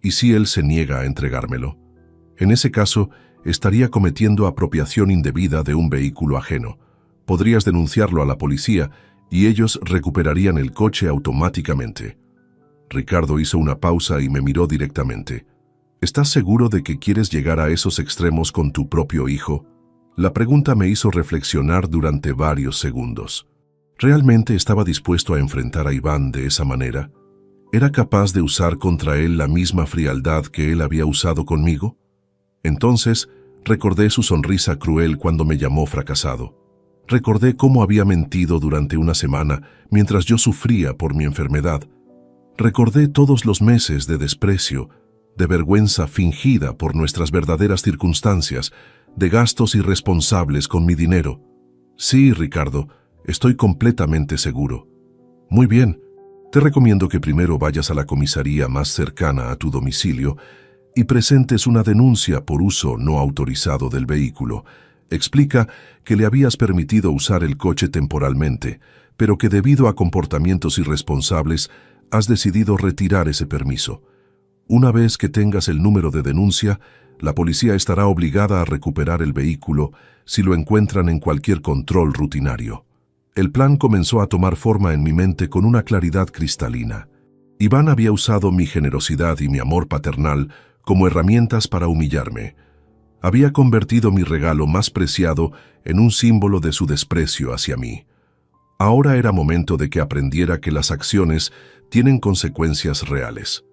¿Y si él se niega a entregármelo? En ese caso, estaría cometiendo apropiación indebida de un vehículo ajeno. Podrías denunciarlo a la policía y ellos recuperarían el coche automáticamente. Ricardo hizo una pausa y me miró directamente. ¿Estás seguro de que quieres llegar a esos extremos con tu propio hijo? La pregunta me hizo reflexionar durante varios segundos. ¿Realmente estaba dispuesto a enfrentar a Iván de esa manera? ¿Era capaz de usar contra él la misma frialdad que él había usado conmigo? Entonces, recordé su sonrisa cruel cuando me llamó fracasado. Recordé cómo había mentido durante una semana mientras yo sufría por mi enfermedad. Recordé todos los meses de desprecio, de vergüenza fingida por nuestras verdaderas circunstancias, de gastos irresponsables con mi dinero. Sí, Ricardo, estoy completamente seguro. Muy bien, te recomiendo que primero vayas a la comisaría más cercana a tu domicilio y presentes una denuncia por uso no autorizado del vehículo. Explica que le habías permitido usar el coche temporalmente, pero que debido a comportamientos irresponsables has decidido retirar ese permiso. Una vez que tengas el número de denuncia, la policía estará obligada a recuperar el vehículo si lo encuentran en cualquier control rutinario. El plan comenzó a tomar forma en mi mente con una claridad cristalina. Iván había usado mi generosidad y mi amor paternal como herramientas para humillarme. Había convertido mi regalo más preciado en un símbolo de su desprecio hacia mí. Ahora era momento de que aprendiera que las acciones tienen consecuencias reales.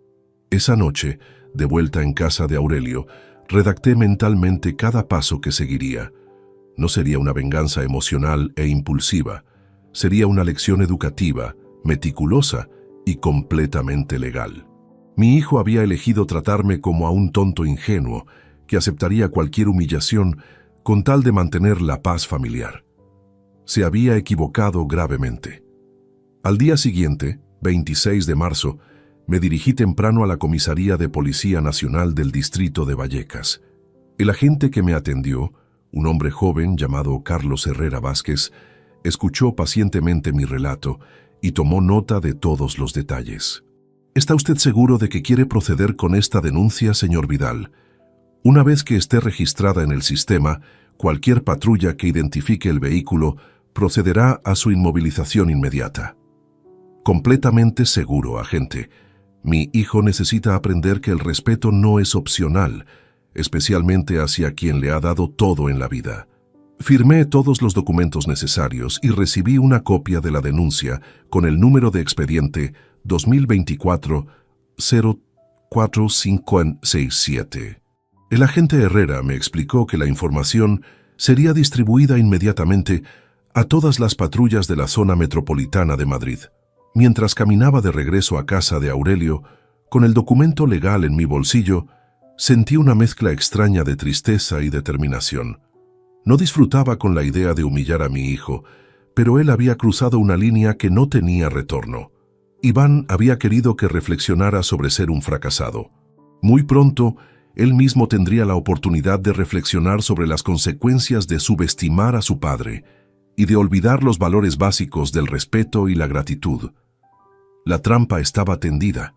Esa noche, de vuelta en casa de Aurelio, redacté mentalmente cada paso que seguiría. No sería una venganza emocional e impulsiva. Sería una lección educativa, meticulosa y completamente legal. Mi hijo había elegido tratarme como a un tonto ingenuo que aceptaría cualquier humillación con tal de mantener la paz familiar. Se había equivocado gravemente. Al día siguiente, 26 de marzo, me dirigí temprano a la Comisaría de Policía Nacional del Distrito de Vallecas. El agente que me atendió, un hombre joven llamado Carlos Herrera Vázquez, escuchó pacientemente mi relato y tomó nota de todos los detalles. ¿Está usted seguro de que quiere proceder con esta denuncia, señor Vidal? Una vez que esté registrada en el sistema, cualquier patrulla que identifique el vehículo procederá a su inmovilización inmediata. Completamente seguro, agente. Mi hijo necesita aprender que el respeto no es opcional, especialmente hacia quien le ha dado todo en la vida. Firmé todos los documentos necesarios y recibí una copia de la denuncia con el número de expediente 2024-04567. El agente Herrera me explicó que la información sería distribuida inmediatamente a todas las patrullas de la zona metropolitana de Madrid. Mientras caminaba de regreso a casa de Aurelio, con el documento legal en mi bolsillo, sentí una mezcla extraña de tristeza y determinación. No disfrutaba con la idea de humillar a mi hijo, pero él había cruzado una línea que no tenía retorno. Iván había querido que reflexionara sobre ser un fracasado. Muy pronto, él mismo tendría la oportunidad de reflexionar sobre las consecuencias de subestimar a su padre y de olvidar los valores básicos del respeto y la gratitud. La trampa estaba tendida.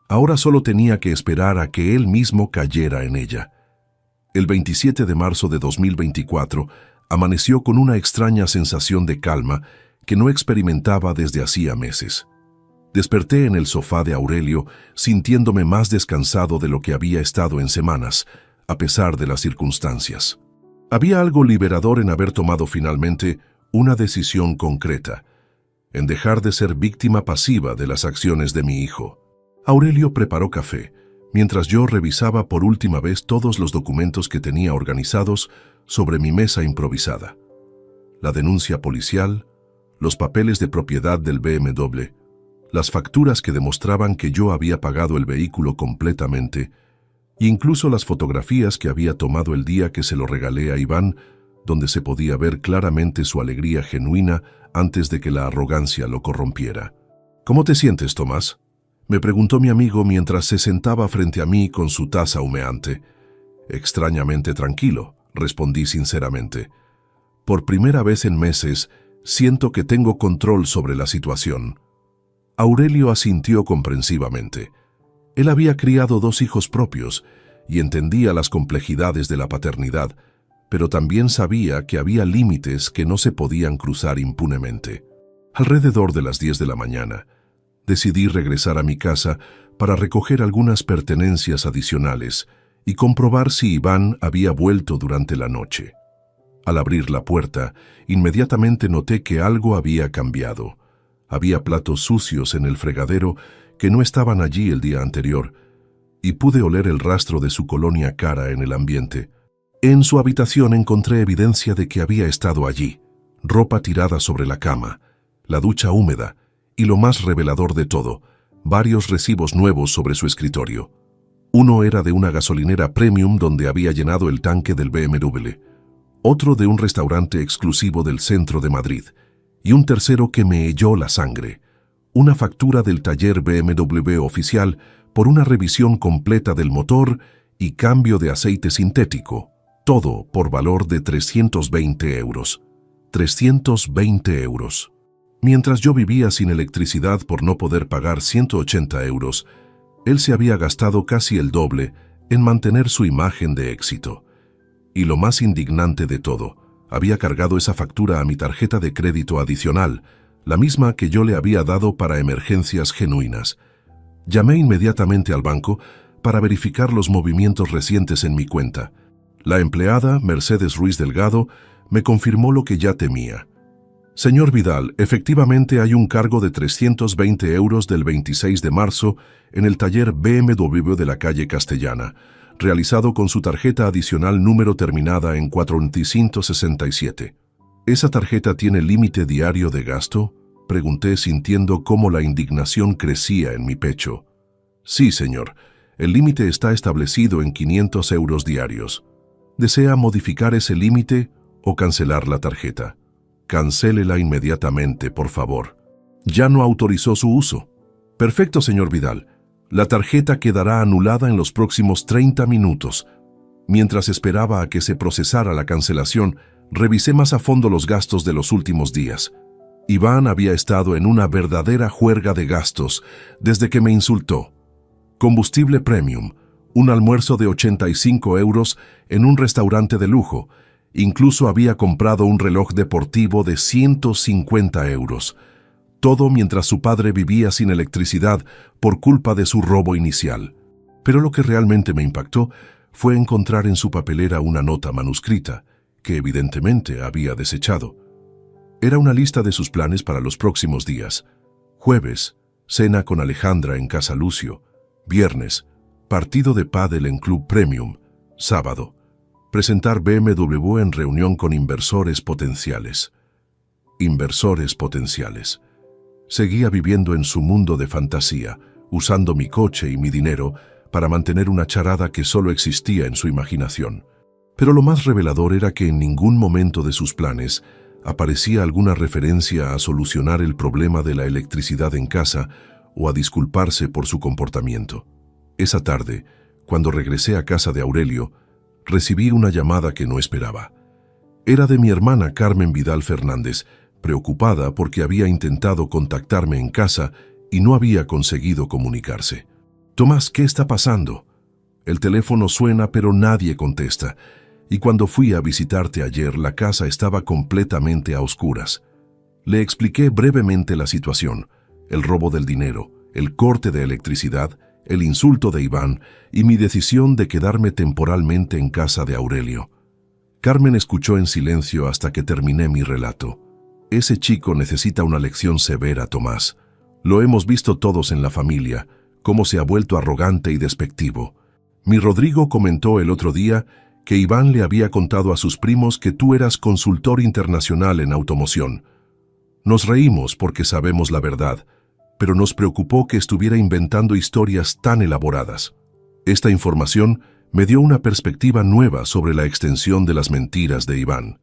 Ahora solo tenía que esperar a que él mismo cayera en ella. El 27 de marzo de 2024 amaneció con una extraña sensación de calma que no experimentaba desde hacía meses. Desperté en el sofá de Aurelio sintiéndome más descansado de lo que había estado en semanas, a pesar de las circunstancias. Había algo liberador en haber tomado finalmente una decisión concreta, en dejar de ser víctima pasiva de las acciones de mi hijo. Aurelio preparó café, mientras yo revisaba por última vez todos los documentos que tenía organizados sobre mi mesa improvisada. La denuncia policial, los papeles de propiedad del BMW, las facturas que demostraban que yo había pagado el vehículo completamente, e incluso las fotografías que había tomado el día que se lo regalé a Iván, donde se podía ver claramente su alegría genuina antes de que la arrogancia lo corrompiera. ¿Cómo te sientes, Tomás?, me preguntó mi amigo mientras se sentaba frente a mí con su taza humeante. Extrañamente tranquilo, respondí sinceramente. Por primera vez en meses, siento que tengo control sobre la situación. Aurelio asintió comprensivamente. Él había criado 2 hijos propios y entendía las complejidades de la paternidad, pero también sabía que había límites que no se podían cruzar impunemente. Alrededor de las 10 de la mañana, decidí regresar a mi casa para recoger algunas pertenencias adicionales y comprobar si Iván había vuelto durante la noche. Al abrir la puerta, inmediatamente noté que algo había cambiado. Había platos sucios en el fregadero que no estaban allí el día anterior, y pude oler el rastro de su colonia cara en el ambiente. En su habitación encontré evidencia de que había estado allí, ropa tirada sobre la cama, la ducha húmeda y, lo más revelador de todo, varios recibos nuevos sobre su escritorio. Uno era de una gasolinera premium donde había llenado el tanque del BMW, otro de un restaurante exclusivo del centro de Madrid, y un tercero que me heló la sangre, una factura del taller BMW oficial por una revisión completa del motor y cambio de aceite sintético, todo por valor de 320 euros. 320 euros. Mientras yo vivía sin electricidad por no poder pagar 180 euros, él se había gastado casi el doble en mantener su imagen de éxito. Y lo más indignante de todo, había cargado esa factura a mi tarjeta de crédito adicional, la misma que yo le había dado para emergencias genuinas. Llamé inmediatamente al banco para verificar los movimientos recientes en mi cuenta. La empleada, Mercedes Ruiz Delgado, me confirmó lo que ya temía. Señor Vidal, efectivamente hay un cargo de 320 euros del 26 de marzo en el taller BMW de la calle Castellana, realizado con su tarjeta adicional número terminada en 467. ¿Esa tarjeta tiene límite diario de gasto?, pregunté sintiendo cómo la indignación crecía en mi pecho. Sí, señor. El límite está establecido en 500 euros diarios. ¿Desea modificar ese límite o cancelar la tarjeta? Cancélela inmediatamente, por favor. Ya no autorizó su uso. Perfecto, señor Vidal. La tarjeta quedará anulada en los próximos 30 minutos. Mientras esperaba a que se procesara la cancelación, revisé más a fondo los gastos de los últimos días. Iván había estado en una verdadera juerga de gastos desde que me insultó. Combustible premium, un almuerzo de 85 euros en un restaurante de lujo. Incluso había comprado un reloj deportivo de 150 euros. Todo mientras su padre vivía sin electricidad por culpa de su robo inicial. Pero lo que realmente me impactó fue encontrar en su papelera una nota manuscrita, que evidentemente había desechado. Era una lista de sus planes para los próximos días. Jueves, cena con Alejandra en Casa Lucio. Viernes, partido de pádel en Club Premium. Sábado, presentar BMW en reunión con inversores potenciales. Inversores potenciales. Seguía viviendo en su mundo de fantasía, usando mi coche y mi dinero para mantener una charada que solo existía en su imaginación. Pero lo más revelador era que en ningún momento de sus planes aparecía alguna referencia a solucionar el problema de la electricidad en casa o a disculparse por su comportamiento. Esa tarde, cuando regresé a casa de Aurelio, recibí una llamada que no esperaba. Era de mi hermana Carmen Vidal Fernández, preocupada porque había intentado contactarme en casa y no había conseguido comunicarse. «Tomás, ¿qué está pasando?» El teléfono suena pero nadie contesta, y cuando fui a visitarte ayer la casa estaba completamente a oscuras. Le expliqué brevemente la situación, el robo del dinero, el corte de electricidad, el insulto de Iván y mi decisión de quedarme temporalmente en casa de Aurelio. Carmen escuchó en silencio hasta que terminé mi relato. Ese chico necesita una lección severa, Tomás. Lo hemos visto todos en la familia, cómo se ha vuelto arrogante y despectivo. Mi Rodrigo comentó el otro día que Iván le había contado a sus primos que tú eras consultor internacional en automoción. Nos reímos porque sabemos la verdad, pero nos preocupó que estuviera inventando historias tan elaboradas. Esta información me dio una perspectiva nueva sobre la extensión de las mentiras de Iván.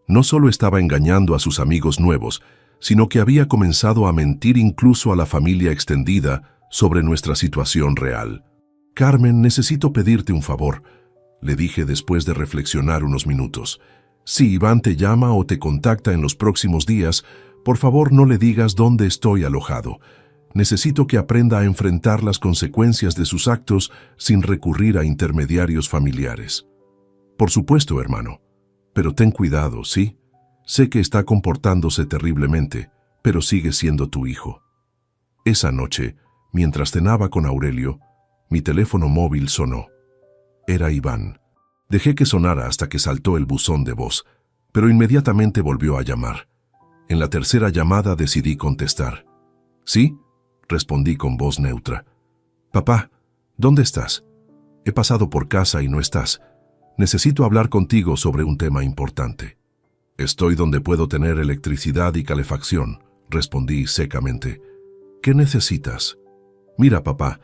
No solo estaba engañando a sus amigos nuevos, sino que había comenzado a mentir incluso a la familia extendida sobre nuestra situación real. «Carmen, necesito pedirte un favor», le dije después de reflexionar unos minutos. «Si Iván te llama o te contacta en los próximos días, por favor no le digas dónde estoy alojado. Necesito que aprenda a enfrentar las consecuencias de sus actos sin recurrir a intermediarios familiares. Por supuesto, hermano. Pero ten cuidado, ¿sí? Sé que está comportándose terriblemente, pero sigue siendo tu hijo. Esa noche, mientras cenaba con Aurelio, mi teléfono móvil sonó. Era Iván. Dejé que sonara hasta que saltó el buzón de voz, pero inmediatamente volvió a llamar. En la tercera llamada decidí contestar. ¿Sí? Respondí con voz neutra. Papá, ¿dónde estás? He pasado por casa y no estás. Necesito hablar contigo sobre un tema importante. Estoy donde puedo tener electricidad y calefacción, respondí secamente. ¿Qué necesitas? Mira, papá,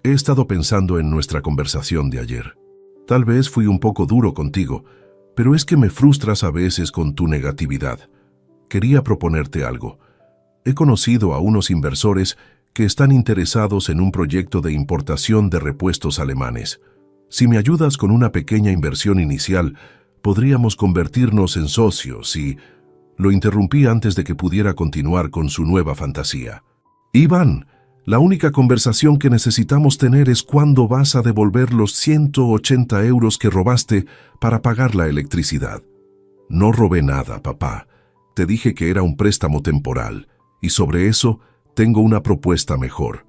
he estado pensando en nuestra conversación de ayer. Tal vez fui un poco duro contigo, pero es que me frustras a veces con tu negatividad. Quería proponerte algo. He conocido a unos inversores que están interesados en un proyecto de importación de repuestos alemanes. Si me ayudas con una pequeña inversión inicial, podríamos convertirnos en socios y... Lo interrumpí antes de que pudiera continuar con su nueva fantasía. Iván, la única conversación que necesitamos tener es cuándo vas a devolver los 180 euros que robaste para pagar la electricidad. No robé nada, papá. Te dije que era un préstamo temporal, y sobre eso tengo una propuesta mejor.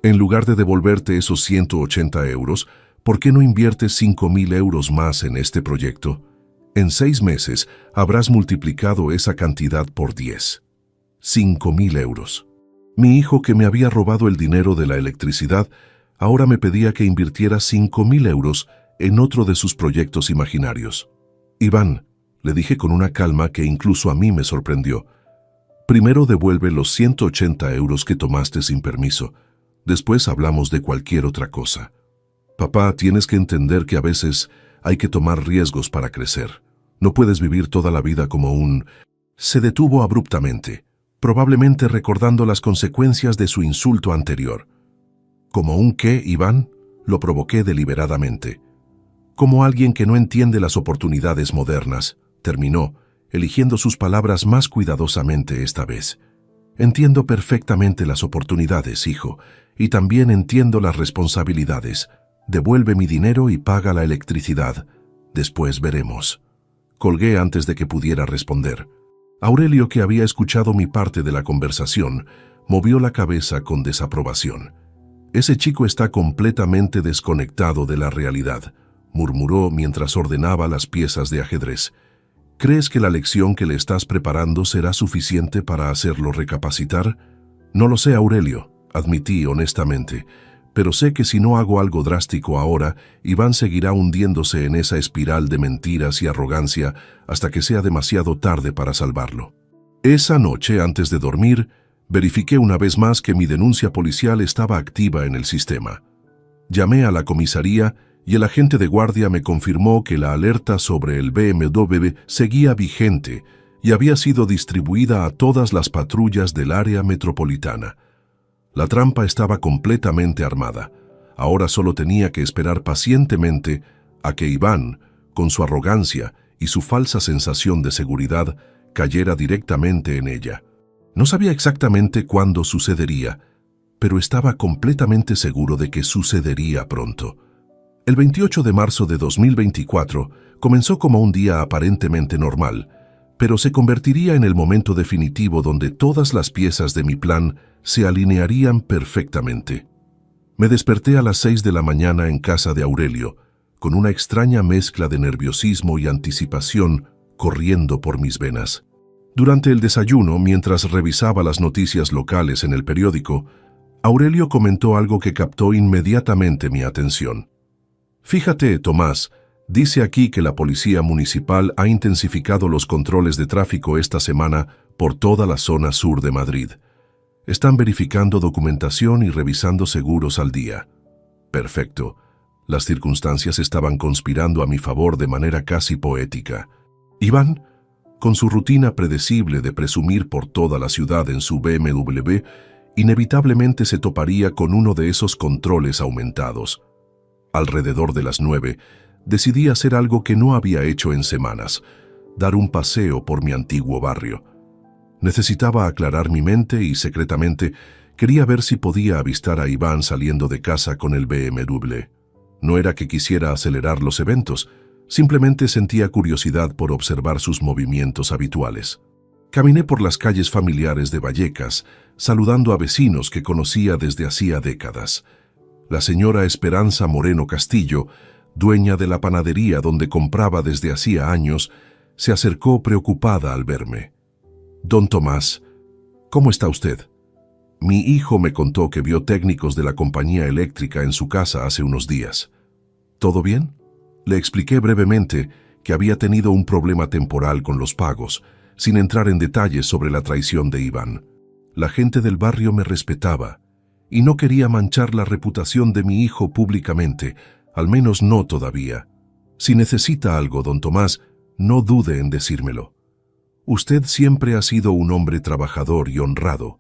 En lugar de devolverte esos 180 euros, ¿por qué no inviertes 5.000 euros más en este proyecto? En 6 meses habrás multiplicado esa cantidad por 10. 5.000 euros. Mi hijo, que me había robado el dinero de la electricidad, ahora me pedía que invirtiera 5.000 euros en otro de sus proyectos imaginarios. Iván, le dije con una calma que incluso a mí me sorprendió. Primero devuelve los 180 euros que tomaste sin permiso. Después hablamos de cualquier otra cosa. Papá, tienes que entender que a veces hay que tomar riesgos para crecer. No puedes vivir toda la vida como un... Se detuvo abruptamente, probablemente recordando las consecuencias de su insulto anterior. ¿Como un qué, Iván? Lo provoqué deliberadamente. Como alguien que no entiende las oportunidades modernas, terminó, eligiendo sus palabras más cuidadosamente esta vez. Entiendo perfectamente las oportunidades, hijo, y también entiendo las responsabilidades. Devuelve mi dinero y paga la electricidad. Después veremos. Colgué antes de que pudiera responder. Aurelio, que había escuchado mi parte de la conversación, movió la cabeza con desaprobación. Ese chico está completamente desconectado de la realidad, murmuró mientras ordenaba las piezas de ajedrez. ¿Crees que la lección que le estás preparando será suficiente para hacerlo recapacitar? No lo sé, Aurelio, admití honestamente, pero sé que si no hago algo drástico ahora, Iván seguirá hundiéndose en esa espiral de mentiras y arrogancia hasta que sea demasiado tarde para salvarlo. Esa noche, antes de dormir, verifiqué una vez más que mi denuncia policial estaba activa en el sistema. Llamé a la comisaría y el agente de guardia me confirmó que la alerta sobre el BMW seguía vigente y había sido distribuida a todas las patrullas del área metropolitana. La trampa estaba completamente armada. Ahora solo tenía que esperar pacientemente a que Iván, con su arrogancia y su falsa sensación de seguridad, cayera directamente en ella. No sabía exactamente cuándo sucedería, pero estaba completamente seguro de que sucedería pronto. El 28 de marzo de 2024 comenzó como un día aparentemente normal, pero se convertiría en el momento definitivo donde todas las piezas de mi plan se alinearían perfectamente. Me desperté a las 6 de la mañana en casa de Aurelio, con una extraña mezcla de nerviosismo y anticipación corriendo por mis venas. Durante el desayuno, mientras revisaba las noticias locales en el periódico, Aurelio comentó algo que captó inmediatamente mi atención. Fíjate, Tomás, dice aquí que la policía municipal ha intensificado los controles de tráfico esta semana por toda la zona sur de Madrid. Están verificando documentación y revisando seguros al día. Perfecto. Las circunstancias estaban conspirando a mi favor de manera casi poética. Iván, con su rutina predecible de presumir por toda la ciudad en su BMW, inevitablemente se toparía con uno de esos controles aumentados. Alrededor de las 9, decidí hacer algo que no había hecho en semanas, dar un paseo por mi antiguo barrio. Necesitaba aclarar mi mente y secretamente Quería ver si podía avistar a Iván saliendo de casa con el BMW. No era que quisiera acelerar los eventos, simplemente sentía curiosidad por observar sus movimientos habituales. Caminé por las calles familiares de Vallecas, saludando a vecinos que conocía desde hacía décadas. La señora Esperanza Moreno Castillo, dueña de la panadería donde compraba desde hacía años, se acercó preocupada al verme. «Don Tomás, ¿cómo está usted?» Mi hijo me contó que vio técnicos de la compañía eléctrica en su casa hace unos días. ¿Todo bien? Le expliqué brevemente que había tenido un problema temporal con los pagos, sin entrar en detalles sobre la traición de Iván. La gente del barrio me respetaba y no quería manchar la reputación de mi hijo públicamente, al menos no todavía. Si necesita algo, don Tomás, no dude en decírmelo. Usted siempre ha sido un hombre trabajador y honrado,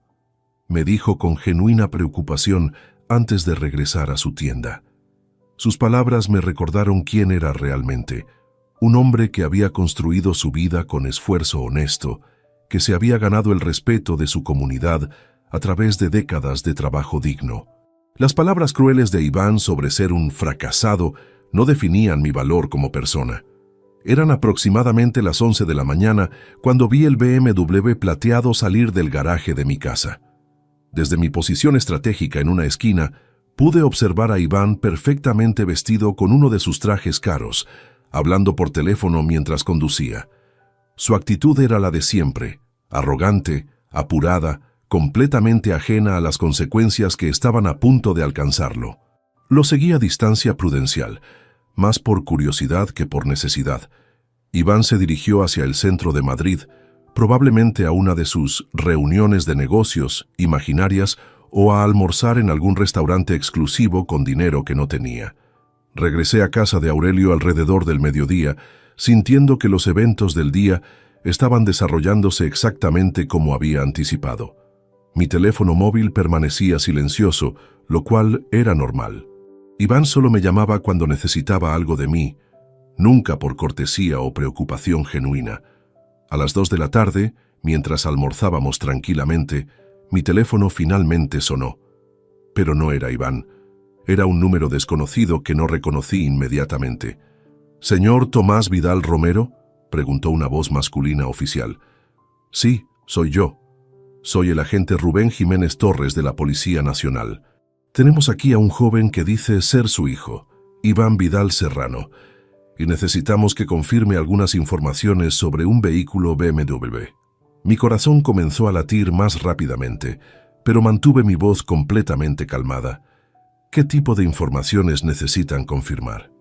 me dijo con genuina preocupación antes de regresar a su tienda. Sus palabras me recordaron quién era realmente, un hombre que había construido su vida con esfuerzo honesto, que se había ganado el respeto de su comunidad a través de décadas de trabajo digno. Las palabras crueles de Iván sobre ser un fracasado no definían mi valor como persona. Eran aproximadamente las 11 de la mañana cuando vi el BMW plateado salir del garaje de mi casa. Desde mi posición estratégica en una esquina, pude observar a Iván perfectamente vestido con uno de sus trajes caros, hablando por teléfono mientras conducía. Su actitud era la de siempre, arrogante, apurada, completamente ajena a las consecuencias que estaban a punto de alcanzarlo. Lo seguí a distancia prudencial, más por curiosidad que por necesidad. Iván se dirigió hacia el centro de Madrid, probablemente a una de sus reuniones de negocios imaginarias o a almorzar en algún restaurante exclusivo con dinero que no tenía. Regresé a casa de Aurelio alrededor del mediodía, sintiendo que los eventos del día estaban desarrollándose exactamente como había anticipado. Mi teléfono móvil permanecía silencioso, lo cual era normal. Iván solo me llamaba cuando necesitaba algo de mí, nunca por cortesía o preocupación genuina. A las 2 de la tarde, mientras almorzábamos tranquilamente, mi teléfono finalmente sonó. Pero no era Iván. Era un número desconocido que no reconocí inmediatamente. «¿Señor Tomás Vidal Romero?», preguntó una voz masculina oficial. «Sí, soy yo. Soy el agente Rubén Jiménez Torres de la Policía Nacional. Tenemos aquí a un joven que dice ser su hijo, Iván Vidal Serrano, y necesitamos que confirme algunas informaciones sobre un vehículo BMW». Mi corazón comenzó a latir más rápidamente, pero mantuve mi voz completamente calmada. ¿Qué tipo de informaciones necesitan confirmar?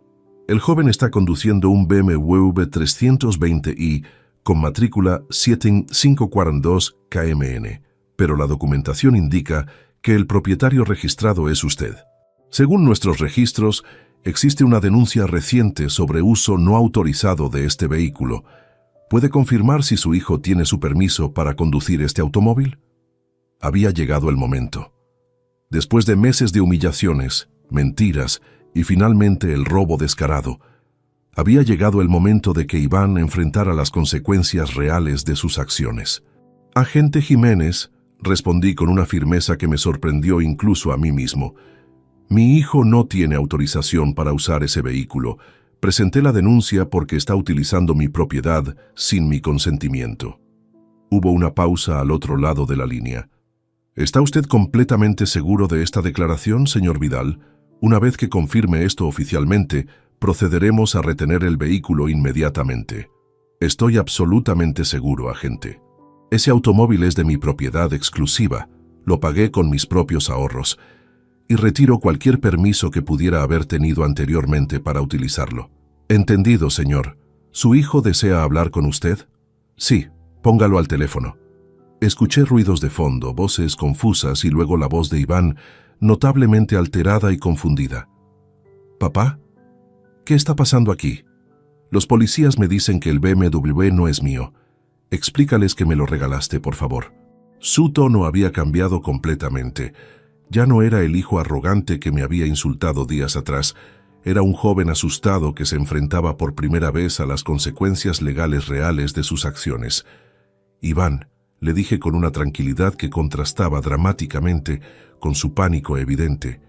El joven está conduciendo un BMW 320i con matrícula 7542 KMN, pero la documentación indica que el propietario registrado es usted. Según nuestros registros, existe una denuncia reciente sobre uso no autorizado de este vehículo. ¿Puede confirmar si su hijo tiene su permiso para conducir este automóvil? Había llegado el momento. Después de meses de humillaciones, mentiras y finalmente el robo descarado, había llegado el momento de que Iván enfrentara las consecuencias reales de sus acciones. «Agente Jiménez», respondí con una firmeza que me sorprendió incluso a mí mismo. «Mi hijo no tiene autorización para usar ese vehículo. Presenté la denuncia porque está utilizando mi propiedad sin mi consentimiento». Hubo una pausa al otro lado de la línea. «¿Está usted completamente seguro de esta declaración, señor Vidal? Una vez que confirme esto oficialmente, procederemos a retener el vehículo inmediatamente». «Estoy absolutamente seguro, agente. Ese automóvil es de mi propiedad exclusiva. Lo pagué con mis propios ahorros. Y retiro cualquier permiso que pudiera haber tenido anteriormente para utilizarlo». «Entendido, señor. ¿Su hijo desea hablar con usted?» «Sí, póngalo al teléfono». Escuché ruidos de fondo, voces confusas y luego la voz de Iván, notablemente alterada y confundida. «¿Papá? ¿Qué está pasando aquí? Los policías me dicen que el BMW no es mío. Explícales que me lo regalaste, por favor». Su tono había cambiado completamente. Ya no era el hijo arrogante que me había insultado días atrás. Era un joven asustado que se enfrentaba por primera vez a las consecuencias legales reales de sus acciones. «Iván», le dije con una tranquilidad que contrastaba dramáticamente con su pánico evidente.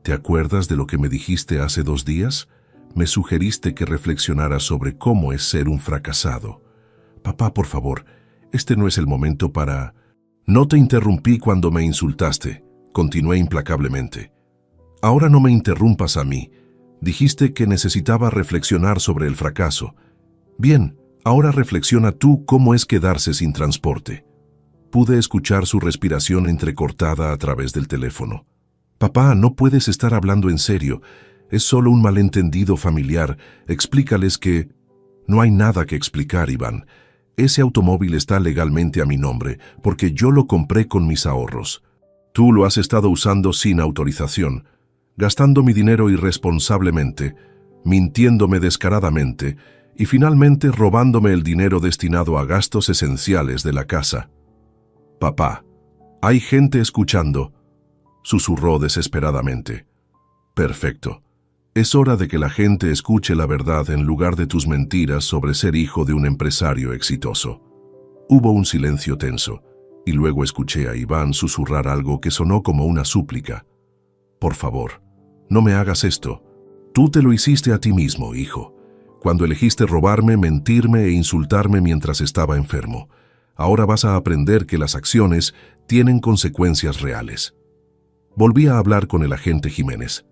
¿Te acuerdas de lo que me dijiste hace 2 días? Me sugeriste que reflexionara sobre cómo es ser un fracasado. Papá, por favor, este no es el momento para... No te interrumpí cuando me insultaste, continué implacablemente. Ahora no me interrumpas a mí. Dijiste que necesitaba reflexionar sobre el fracaso. Bien, ahora reflexiona tú cómo es quedarse sin transporte. Pude escuchar su respiración entrecortada a través del teléfono. Papá, no puedes estar hablando en serio. Es solo un malentendido familiar. Explícales que... No hay nada que explicar, Iván. Ese automóvil está legalmente a mi nombre, porque yo lo compré con mis ahorros. Tú lo has estado usando sin autorización, gastando mi dinero irresponsablemente, mintiéndome descaradamente y finalmente robándome el dinero destinado a gastos esenciales de la casa. Papá, hay gente escuchando, susurró desesperadamente. Perfecto. Es hora de que la gente escuche la verdad en lugar de tus mentiras sobre ser hijo de un empresario exitoso. Hubo un silencio tenso, y luego escuché a Iván susurrar algo que sonó como una súplica. Por favor, no me hagas esto. Tú te lo hiciste a ti mismo, hijo, cuando elegiste robarme, mentirme e insultarme mientras estaba enfermo. Ahora vas a aprender que las acciones tienen consecuencias reales. Volví a hablar con el agente Jiménez.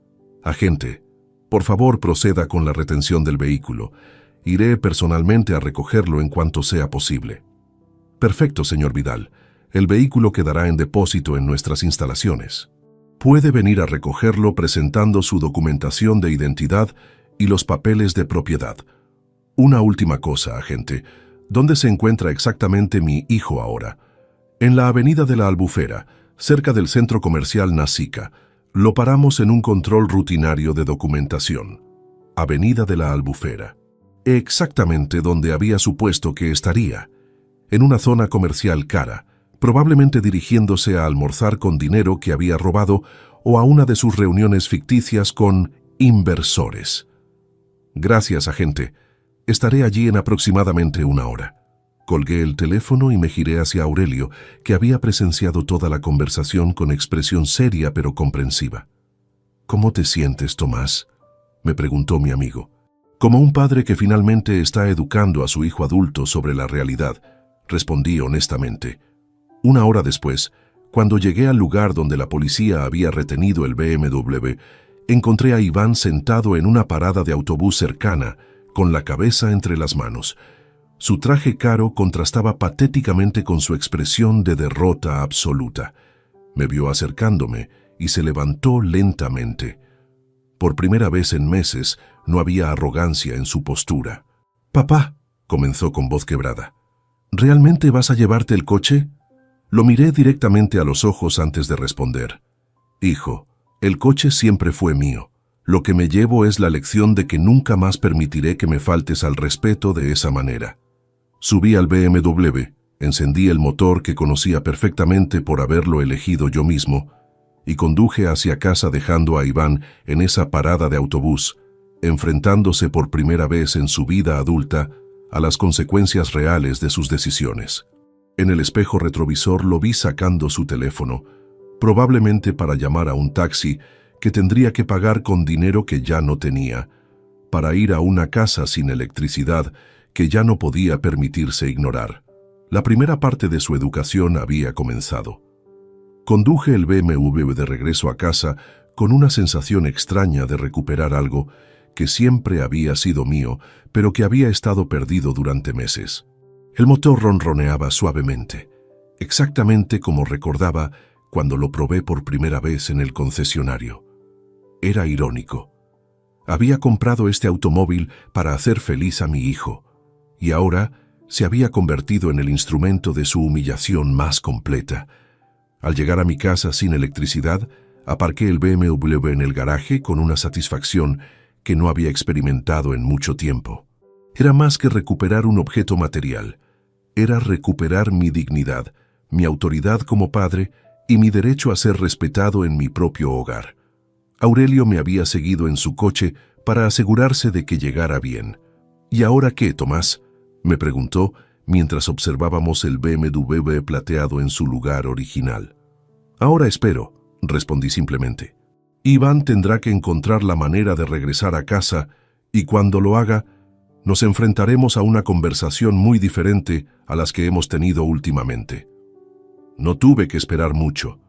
Agente, por favor, proceda con la retención del vehículo. Iré personalmente a recogerlo en cuanto sea posible. Perfecto, señor Vidal. El vehículo quedará en depósito en nuestras instalaciones. Puede venir a recogerlo presentando su documentación de identidad y los papeles de propiedad. Una última cosa, agente. ¿Dónde se encuentra exactamente mi hijo ahora? En la avenida de la Albufera, cerca del centro comercial Nasica. Lo paramos en un control rutinario de documentación. Avenida de la Albufera. Exactamente donde había supuesto que estaría. En una zona comercial cara, probablemente dirigiéndose a almorzar con dinero que había robado o a una de sus reuniones ficticias con inversores. Gracias, agente. Estaré allí en aproximadamente 1 hora. Colgué el teléfono y me giré hacia Aurelio, que había presenciado toda la conversación con expresión seria pero comprensiva. ¿Cómo te sientes, Tomás?, me preguntó mi amigo. Como un padre que finalmente está educando a su hijo adulto sobre la realidad, respondí honestamente. 1 hora después, cuando llegué al lugar donde la policía había retenido el BMW, encontré a Iván sentado en una parada de autobús cercana, con la cabeza entre las manos. Su traje caro contrastaba patéticamente con su expresión de derrota absoluta. Me vio acercándome y se levantó lentamente. Por primera vez en meses no había arrogancia en su postura. «Papá», comenzó con voz quebrada, «¿realmente vas a llevarte el coche?» Lo miré directamente a los ojos antes de responder. «Hijo, el coche siempre fue mío. Lo que me llevo es la lección de que nunca más permitiré que me faltes al respeto de esa manera». Subí al BMW, encendí el motor que conocía perfectamente por haberlo elegido yo mismo, y conduje hacia casa dejando a Iván en esa parada de autobús, enfrentándose por primera vez en su vida adulta a las consecuencias reales de sus decisiones. En el espejo retrovisor lo vi sacando su teléfono, probablemente para llamar a un taxi que tendría que pagar con dinero que ya no tenía, para ir a una casa sin electricidad que ya no podía permitirse ignorar. La primera parte de su educación había comenzado. Conduje el BMW de regreso a casa con una sensación extraña de recuperar algo que siempre había sido mío, pero que había estado perdido durante meses. El motor ronroneaba suavemente, exactamente como recordaba cuando lo probé por primera vez en el concesionario. Era irónico. Había comprado este automóvil para hacer feliz a mi hijo, y ahora se había convertido en el instrumento de su humillación más completa. Al llegar a mi casa sin electricidad, aparqué el BMW en el garaje con una satisfacción que no había experimentado en mucho tiempo. Era más que recuperar un objeto material. Era recuperar mi dignidad, mi autoridad como padre y mi derecho a ser respetado en mi propio hogar. Aurelio me había seguido en su coche para asegurarse de que llegara bien. «¿Y ahora qué, Tomás?», me preguntó, mientras observábamos el BMW plateado en su lugar original. «Ahora espero», respondí simplemente. «Iván tendrá que encontrar la manera de regresar a casa y cuando lo haga, nos enfrentaremos a una conversación muy diferente a las que hemos tenido últimamente». No tuve que esperar mucho.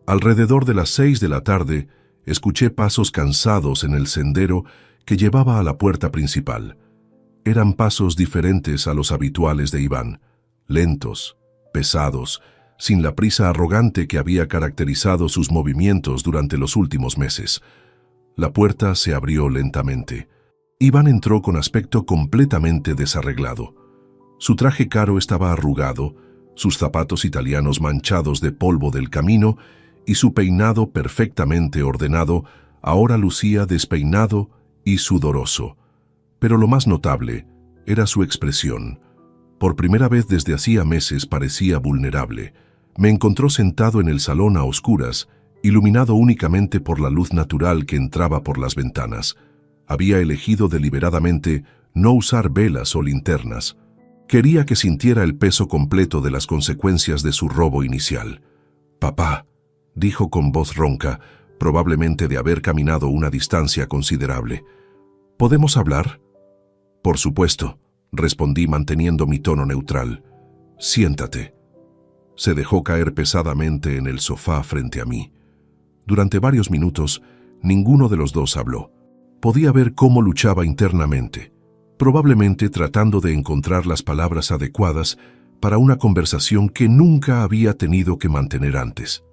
Alrededor de las 6 de la tarde, escuché pasos cansados en el sendero que llevaba a la puerta principal. Eran pasos diferentes a los habituales de Iván, lentos, pesados, sin la prisa arrogante que había caracterizado sus movimientos durante los últimos meses. La puerta se abrió lentamente. Iván entró con aspecto completamente desarreglado. Su traje caro estaba arrugado, sus zapatos italianos manchados de polvo del camino y su peinado perfectamente ordenado ahora lucía despeinado y sudoroso. Pero lo más notable era su expresión. Por primera vez desde hacía meses parecía vulnerable. Me encontró sentado en el salón a oscuras, iluminado únicamente por la luz natural que entraba por las ventanas. Había elegido deliberadamente no usar velas o linternas. Quería que sintiera el peso completo de las consecuencias de su robo inicial. «Papá», dijo con voz ronca, probablemente de haber caminado una distancia considerable. «¿Podemos hablar?» «Por supuesto», respondí manteniendo mi tono neutral. «Siéntate». Se dejó caer pesadamente en el sofá frente a mí. Durante varios minutos, ninguno de los dos habló. Podía ver cómo luchaba internamente, probablemente tratando de encontrar las palabras adecuadas para una conversación que nunca había tenido que mantener antes.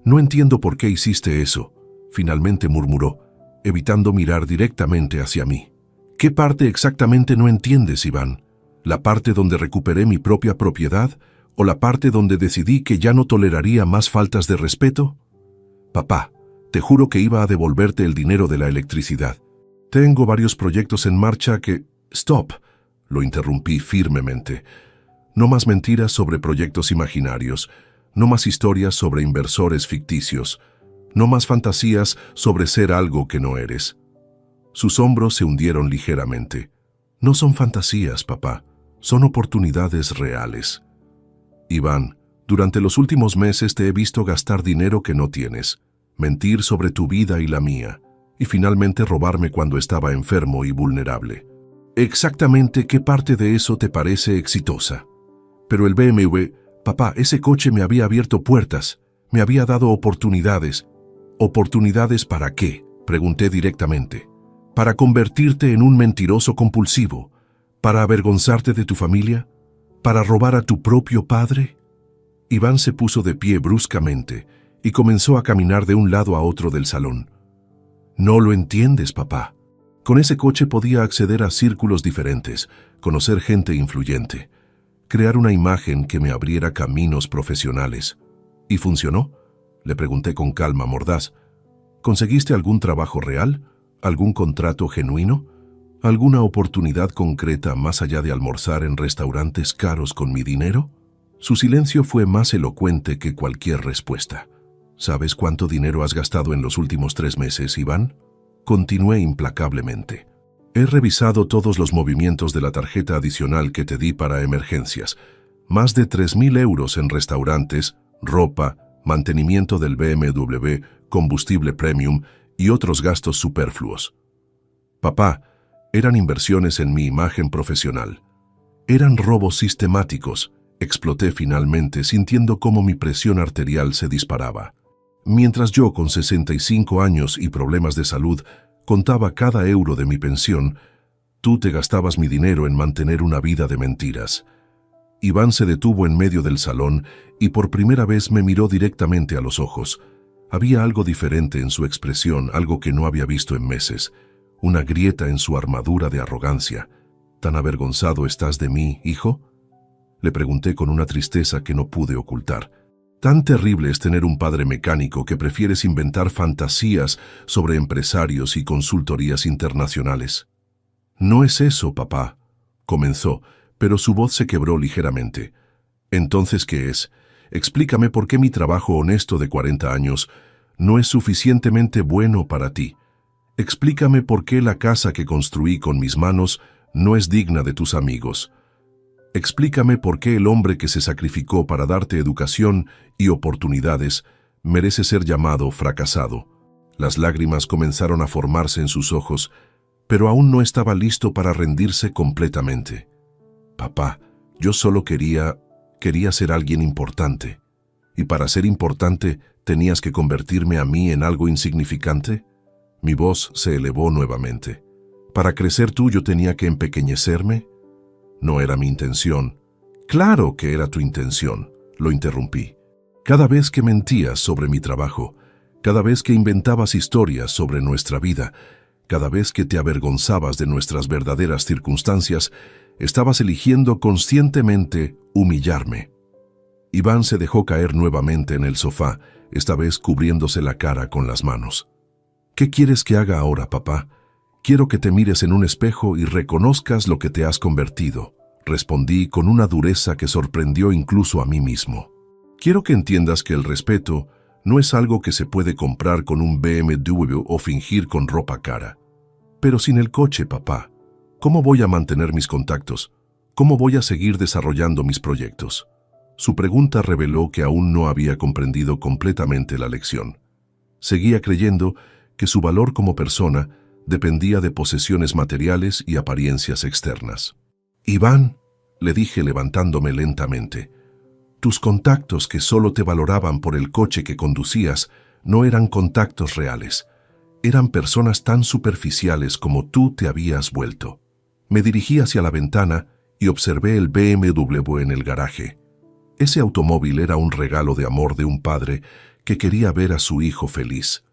«No entiendo por qué hiciste eso», finalmente murmuró, evitando mirar directamente hacia mí. «¿Qué parte exactamente no entiendes, Iván? ¿La parte donde recuperé mi propia propiedad o la parte donde decidí que ya no toleraría más faltas de respeto? Papá, te juro que iba a devolverte el dinero de la electricidad. Tengo varios proyectos en marcha que...» «Stop», lo interrumpí firmemente. «No más mentiras sobre proyectos imaginarios, no más historias sobre inversores ficticios, no más fantasías sobre ser algo que no eres». Sus hombros se hundieron ligeramente. «No son fantasías, papá, son oportunidades reales. Iván, durante los últimos meses te he visto gastar dinero que no tienes, mentir sobre tu vida y la mía, y finalmente robarme cuando estaba enfermo y vulnerable. Exactamente qué parte de eso te parece exitosa. Pero el BMW, papá, ese coche me había abierto puertas, me había dado oportunidades». «¿Oportunidades para qué?», pregunté directamente. «¿Para convertirte en un mentiroso compulsivo? ¿Para avergonzarte de tu familia? ¿Para robar a tu propio padre?». Iván se puso de pie bruscamente y comenzó a caminar de un lado a otro del salón. «No lo entiendes, papá. Con ese coche podía acceder a círculos diferentes, conocer gente influyente, crear una imagen que me abriera caminos profesionales. ¿Y funcionó?», le pregunté con calma mordaz. «¿Conseguiste algún trabajo real? ¿Algún contrato genuino? ¿Alguna oportunidad concreta más allá de almorzar en restaurantes caros con mi dinero?». Su silencio fue más elocuente que cualquier respuesta. «¿Sabes cuánto dinero has gastado en los últimos 3 meses, Iván?», continué implacablemente. «He revisado todos los movimientos de la tarjeta adicional que te di para emergencias. Más de 3.000 euros en restaurantes, ropa, mantenimiento del BMW, combustible premium y otros gastos superfluos. Papá, eran inversiones en mi imagen profesional. Eran robos sistemáticos», exploté finalmente, sintiendo cómo mi presión arterial se disparaba. Mientras yo, con 65 años y problemas de salud, contaba cada euro de mi pensión, tú te gastabas mi dinero en mantener una vida de mentiras. Iván se detuvo en medio del salón y por primera vez me miró directamente a los ojos. Había algo diferente en su expresión, algo que no había visto en meses. Una grieta en su armadura de arrogancia. «¿Tan avergonzado estás de mí, hijo?», le pregunté con una tristeza que no pude ocultar. «Tan terrible es tener un padre mecánico que prefieres inventar fantasías sobre empresarios y consultorías internacionales». «No es eso, papá», comenzó, pero su voz se quebró ligeramente. «¿Entonces qué es? Explícame por qué mi trabajo honesto de 40 años no es suficientemente bueno para ti. Explícame por qué la casa que construí con mis manos no es digna de tus amigos». Explícame por qué el hombre que se sacrificó para darte educación y oportunidades merece ser llamado fracasado. Las lágrimas comenzaron a formarse en sus ojos, pero aún no estaba listo para rendirse completamente. Papá, yo solo quería ser alguien importante. ¿Y para ser importante tenías que convertirme a mí en algo insignificante? Mi voz se elevó nuevamente. ¿Para crecer tú yo tenía que empequeñecerme? No era mi intención. Claro que era tu intención, lo interrumpí. Cada vez que mentías sobre mi trabajo, cada vez que inventabas historias sobre nuestra vida, cada vez que te avergonzabas de nuestras verdaderas circunstancias, estabas eligiendo conscientemente humillarme. Iván se dejó caer nuevamente en el sofá, esta vez cubriéndose la cara con las manos. ¿Qué quieres que haga ahora, papá? Quiero que te mires en un espejo y reconozcas lo que te has convertido, respondí con una dureza que sorprendió incluso a mí mismo. Quiero que entiendas que el respeto no es algo que se puede comprar con un BMW o fingir con ropa cara. Pero sin el coche, papá, ¿cómo voy a mantener mis contactos? ¿Cómo voy a seguir desarrollando mis proyectos? Su pregunta reveló que aún no había comprendido completamente la lección. Seguía creyendo que su valor como persona dependía de posesiones materiales y apariencias externas. Iván, le dije levantándome lentamente, tus contactos que solo te valoraban por el coche que conducías no eran contactos reales. Eran personas tan superficiales como tú te habías vuelto. Me dirigí hacia la ventana y observé el BMW en el garaje. Ese automóvil era un regalo de amor de un padre que quería ver a su hijo feliz.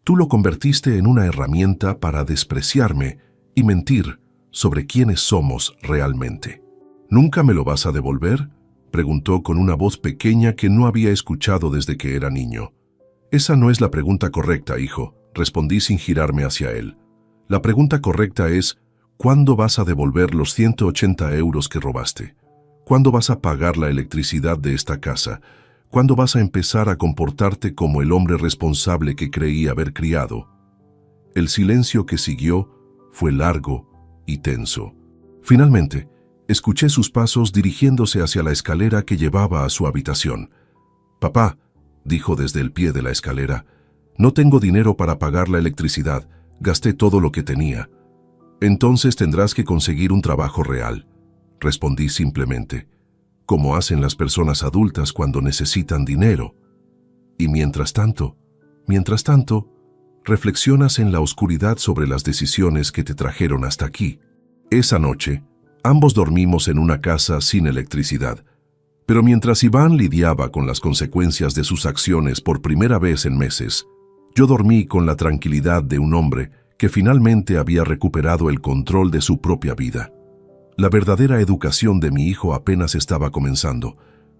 Tú lo convertiste en una herramienta para despreciarme y mentir sobre quiénes somos realmente. ¿Nunca me lo vas a devolver?, preguntó con una voz pequeña que no había escuchado desde que era niño. Esa no es la pregunta correcta, hijo, respondí sin girarme hacia él. La pregunta correcta es, ¿cuándo vas a devolver los 180 euros que robaste? ¿Cuándo vas a pagar la electricidad de esta casa? ¿Cuándo vas a empezar a comportarte como el hombre responsable que creí haber criado? El silencio que siguió fue largo y tenso. Finalmente, escuché sus pasos dirigiéndose hacia la escalera que llevaba a su habitación. «Papá», dijo desde el pie de la escalera, «no tengo dinero para pagar la electricidad, gasté todo lo que tenía». «Entonces tendrás que conseguir un trabajo real», respondí simplemente, como hacen las personas adultas cuando necesitan dinero. Y mientras tanto, reflexionas en la oscuridad sobre las decisiones que te trajeron hasta aquí. Esa noche, ambos dormimos en una casa sin electricidad, pero mientras Iván lidiaba con las consecuencias de sus acciones por primera vez en meses, yo dormí con la tranquilidad de un hombre que finalmente había recuperado el control de su propia vida. La verdadera educación de mi hijo apenas estaba comenzando.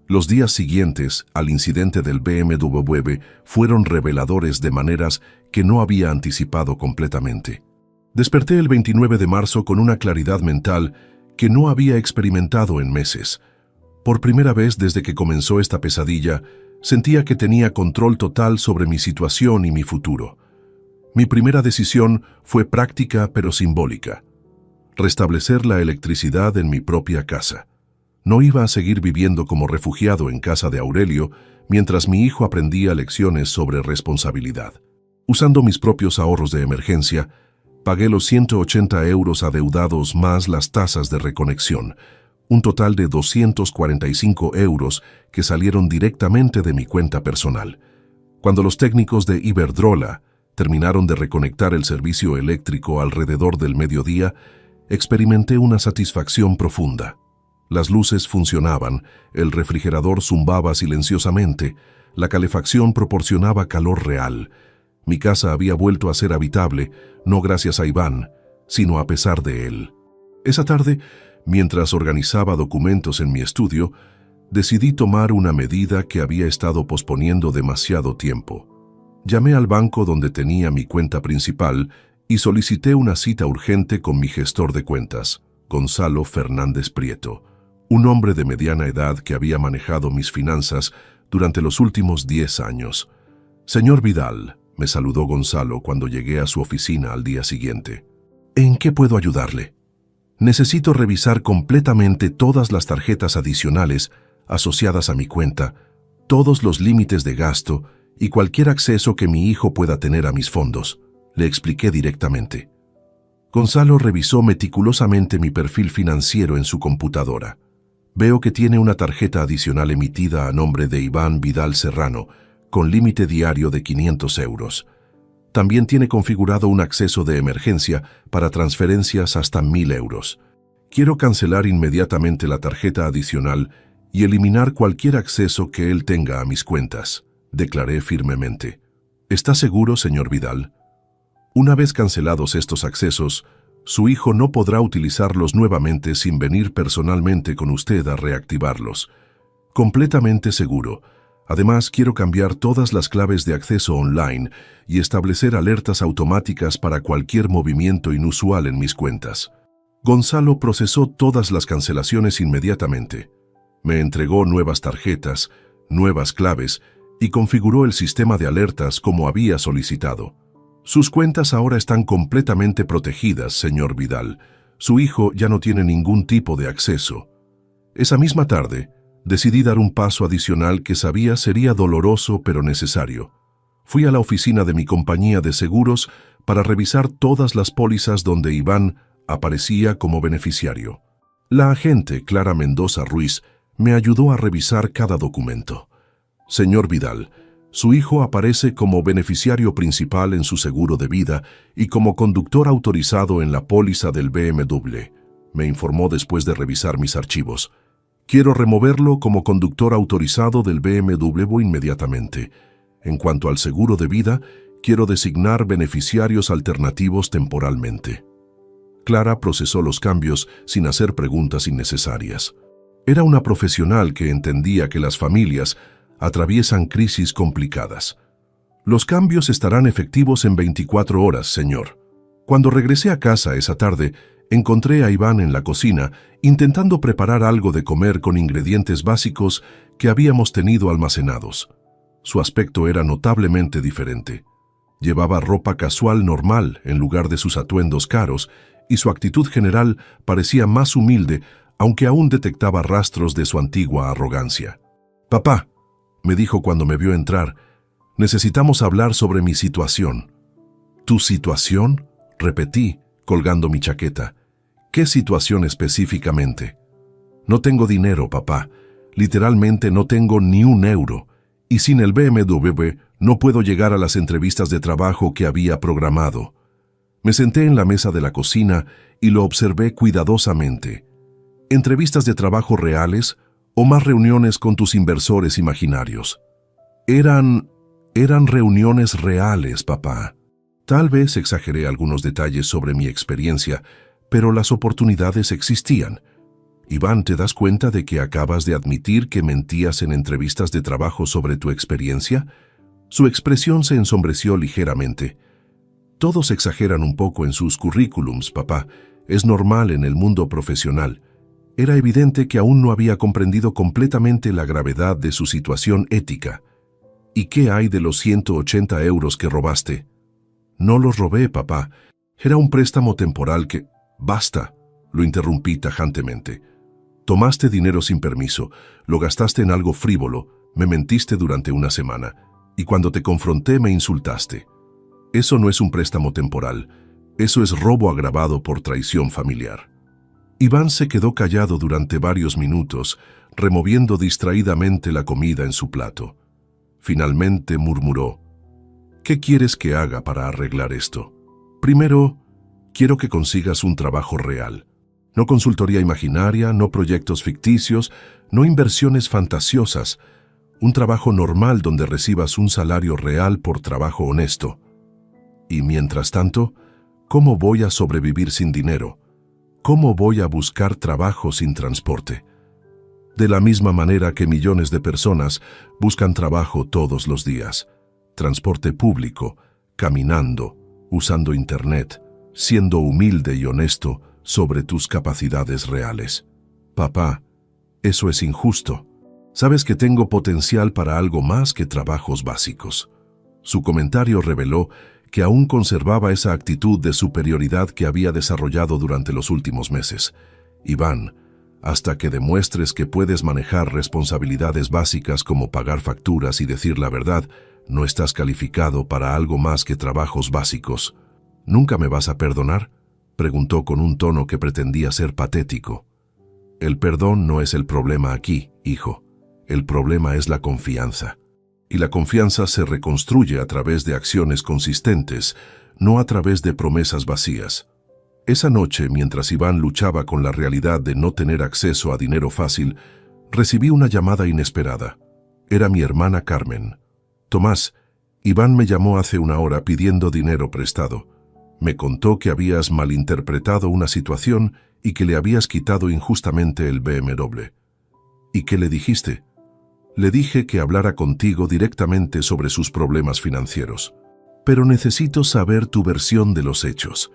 Los días siguientes al incidente del BMW fueron reveladores de maneras que no había anticipado completamente. Desperté el 29 de marzo con una claridad mental que no había experimentado en meses. Por primera vez desde que comenzó esta pesadilla, sentía que tenía control total sobre mi situación y mi futuro. Mi primera decisión fue práctica pero simbólica: restablecer la electricidad en mi propia casa. No iba a seguir viviendo como refugiado en casa de Aurelio mientras mi hijo aprendía lecciones sobre responsabilidad. Usando mis propios ahorros de emergencia, pagué los 180 euros adeudados más las tasas de reconexión, un total de 245 euros que salieron directamente de mi cuenta personal. Cuando los técnicos de Iberdrola terminaron de reconectar el servicio eléctrico alrededor del mediodía, experimenté una satisfacción profunda. Las luces funcionaban, el refrigerador zumbaba silenciosamente, la calefacción proporcionaba calor real. Mi casa había vuelto a ser habitable, no gracias a Iván, sino a pesar de él. Esa tarde, mientras organizaba documentos en mi estudio, decidí tomar una medida que había estado posponiendo demasiado tiempo. Llamé al banco donde tenía mi cuenta principal y solicité una cita urgente con mi gestor de cuentas, Gonzalo Fernández Prieto, un hombre de mediana edad que había manejado mis finanzas durante los últimos 10 años. «Señor Vidal», me saludó Gonzalo cuando llegué a su oficina al día siguiente. «¿En qué puedo ayudarle?». Necesito revisar completamente todas las tarjetas adicionales asociadas a mi cuenta, todos los límites de gasto y cualquier acceso que mi hijo pueda tener a mis fondos, le expliqué directamente. Gonzalo revisó meticulosamente mi perfil financiero en su computadora. Veo que tiene una tarjeta adicional emitida a nombre de Iván Vidal Serrano, con límite diario de 500 euros. También tiene configurado un acceso de emergencia para transferencias hasta 1.000 euros. Quiero cancelar inmediatamente la tarjeta adicional y eliminar cualquier acceso que él tenga a mis cuentas, declaré firmemente. ¿Está seguro, señor Vidal? Una vez cancelados estos accesos, su hijo no podrá utilizarlos nuevamente sin venir personalmente con usted a reactivarlos. Completamente seguro. Además, quiero cambiar todas las claves de acceso online y establecer alertas automáticas para cualquier movimiento inusual en mis cuentas. Gonzalo procesó todas las cancelaciones inmediatamente. Me entregó nuevas tarjetas, nuevas claves y configuró el sistema de alertas como había solicitado. Sus cuentas ahora están completamente protegidas, señor Vidal. Su hijo ya no tiene ningún tipo de acceso. Esa misma tarde, decidí dar un paso adicional que sabía sería doloroso pero necesario. Fui a la oficina de mi compañía de seguros para revisar todas las pólizas donde Iván aparecía como beneficiario. La agente Clara Mendoza Ruiz me ayudó a revisar cada documento. Señor Vidal, su hijo aparece como beneficiario principal en su seguro de vida y como conductor autorizado en la póliza del BMW, me informó después de revisar mis archivos. Quiero removerlo como conductor autorizado del BMW inmediatamente. En cuanto al seguro de vida, quiero designar beneficiarios alternativos temporalmente. Clara procesó los cambios sin hacer preguntas innecesarias. Era una profesional que entendía que las familias atraviesan crisis complicadas. Los cambios estarán efectivos en 24 horas, señor. Cuando regresé a casa esa tarde, encontré a Iván en la cocina intentando preparar algo de comer con ingredientes básicos que habíamos tenido almacenados. Su aspecto era notablemente diferente. Llevaba ropa casual normal en lugar de sus atuendos caros y su actitud general parecía más humilde, aunque aún detectaba rastros de su antigua arrogancia. «Papá», me dijo cuando me vio entrar, «necesitamos hablar sobre mi situación». «¿Tu situación?», repetí, colgando mi chaqueta. «¿Qué situación específicamente?» «No tengo dinero, papá. Literalmente no tengo ni un euro. Y sin el BMW no puedo llegar a las entrevistas de trabajo que había programado». Me senté en la mesa de la cocina y lo observé cuidadosamente. ¿Entrevistas de trabajo reales o más reuniones con tus inversores imaginarios? Eran reuniones reales, papá. Tal vez exageré algunos detalles sobre mi experiencia, pero las oportunidades existían. Iván, ¿te das cuenta de que acabas de admitir que mentías en entrevistas de trabajo sobre tu experiencia? Su expresión se ensombreció ligeramente. Todos exageran un poco en sus currículums, papá. Es normal en el mundo profesional. Era evidente que aún no había comprendido completamente la gravedad de su situación ética. ¿Y qué hay de los 180 euros que robaste? No los robé, papá. Era un préstamo temporal que... Basta, lo interrumpí tajantemente. Tomaste dinero sin permiso, lo gastaste en algo frívolo, me mentiste durante una semana, y cuando te confronté me insultaste. Eso no es un préstamo temporal, eso es robo agravado por traición familiar. Iván se quedó callado durante varios minutos, removiendo distraídamente la comida en su plato. Finalmente murmuró: «¿Qué quieres que haga para arreglar esto? Primero, quiero que consigas un trabajo real. No consultoría imaginaria, no proyectos ficticios, no inversiones fantasiosas. Un trabajo normal donde recibas un salario real por trabajo honesto. Y mientras tanto, ¿cómo voy a sobrevivir sin dinero? ¿Cómo voy a buscar trabajo sin transporte? De la misma manera que millones de personas buscan trabajo todos los días. Transporte público, caminando, usando internet, siendo humilde y honesto sobre tus capacidades reales. Papá, eso es injusto. Sabes que tengo potencial para algo más que trabajos básicos». Su comentario reveló que aún conservaba esa actitud de superioridad que había desarrollado durante los últimos meses. Iván, hasta que demuestres que puedes manejar responsabilidades básicas como pagar facturas y decir la verdad, no estás calificado para algo más que trabajos básicos. ¿Nunca me vas a perdonar?, preguntó con un tono que pretendía ser patético. El perdón no es el problema aquí, hijo. El problema es la confianza. Y la confianza se reconstruye a través de acciones consistentes, no a través de promesas vacías. Esa noche, mientras Iván luchaba con la realidad de no tener acceso a dinero fácil, recibí una llamada inesperada. Era mi hermana Carmen. Tomás, Iván me llamó hace una hora pidiendo dinero prestado. Me contó que habías malinterpretado una situación y que le habías quitado injustamente el BMW. ¿Y qué le dijiste? Le dije que hablara contigo directamente sobre sus problemas financieros. Pero necesito saber tu versión de los hechos.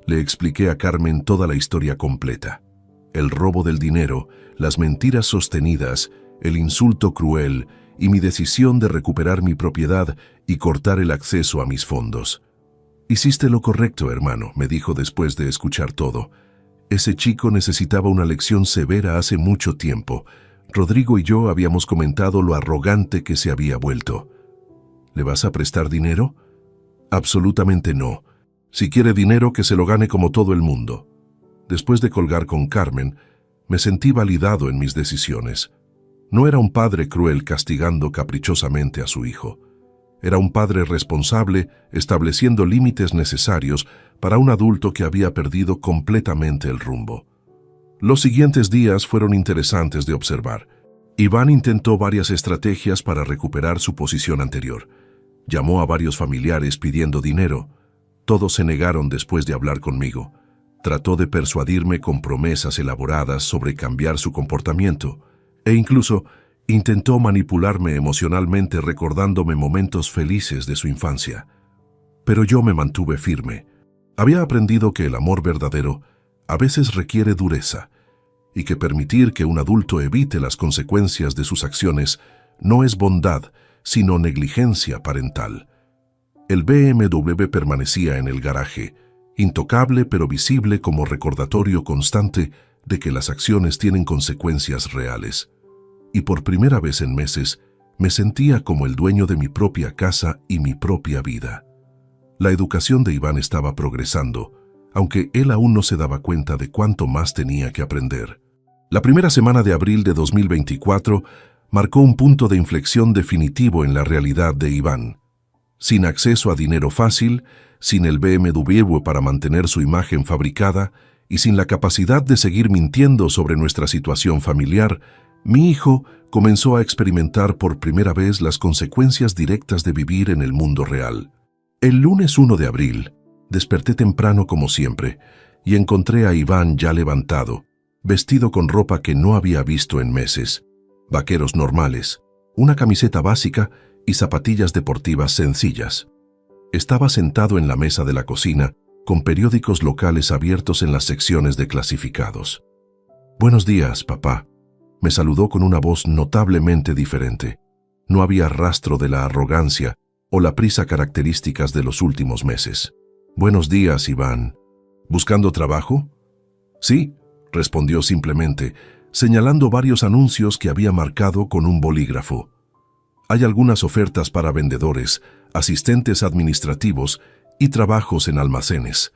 Le expliqué a Carmen toda la historia completa. El robo del dinero, las mentiras sostenidas, el insulto cruel y mi decisión de recuperar mi propiedad y cortar el acceso a mis fondos. Hiciste lo correcto, hermano, me dijo después de escuchar todo. Ese chico necesitaba una lección severa hace mucho tiempo. Rodrigo y yo habíamos comentado lo arrogante que se había vuelto. ¿Le vas a prestar dinero? Absolutamente no. Si quiere dinero, que se lo gane como todo el mundo. Después de colgar con Carmen, me sentí validado en mis decisiones. No era un padre cruel castigando caprichosamente a su hijo. Era un padre responsable, estableciendo límites necesarios para un adulto que había perdido completamente el rumbo. Los siguientes días fueron interesantes de observar. Iván intentó varias estrategias para recuperar su posición anterior. Llamó a varios familiares pidiendo dinero. Todos se negaron después de hablar conmigo. Trató de persuadirme con promesas elaboradas sobre cambiar su comportamiento, e incluso intentó manipularme emocionalmente recordándome momentos felices de su infancia. Pero yo me mantuve firme. Había aprendido que el amor verdadero a veces requiere dureza, y que permitir que un adulto evite las consecuencias de sus acciones no es bondad, sino negligencia parental. El BMW permanecía en el garaje, intocable pero visible como recordatorio constante de que las acciones tienen consecuencias reales. Y por primera vez en meses, me sentía como el dueño de mi propia casa y mi propia vida. La educación de Iván estaba progresando, aunque él aún no se daba cuenta de cuánto más tenía que aprender. La primera semana de abril de 2024 marcó un punto de inflexión definitivo en la realidad de Iván. Sin acceso a dinero fácil, sin el BMW para mantener su imagen fabricada y sin la capacidad de seguir mintiendo sobre nuestra situación familiar, mi hijo comenzó a experimentar por primera vez las consecuencias directas de vivir en el mundo real. El lunes 1 de abril, desperté temprano como siempre y encontré a Iván ya levantado, vestido con ropa que no había visto en meses, vaqueros normales, una camiseta básica y zapatillas deportivas sencillas. Estaba sentado en la mesa de la cocina, con periódicos locales abiertos en las secciones de clasificados. «Buenos días, papá», me saludó con una voz notablemente diferente. No había rastro de la arrogancia o la prisa características de los últimos meses. «Buenos días, Iván. ¿Buscando trabajo?» «Sí», respondió simplemente, señalando varios anuncios que había marcado con un bolígrafo. «Hay algunas ofertas para vendedores, asistentes administrativos y trabajos en almacenes.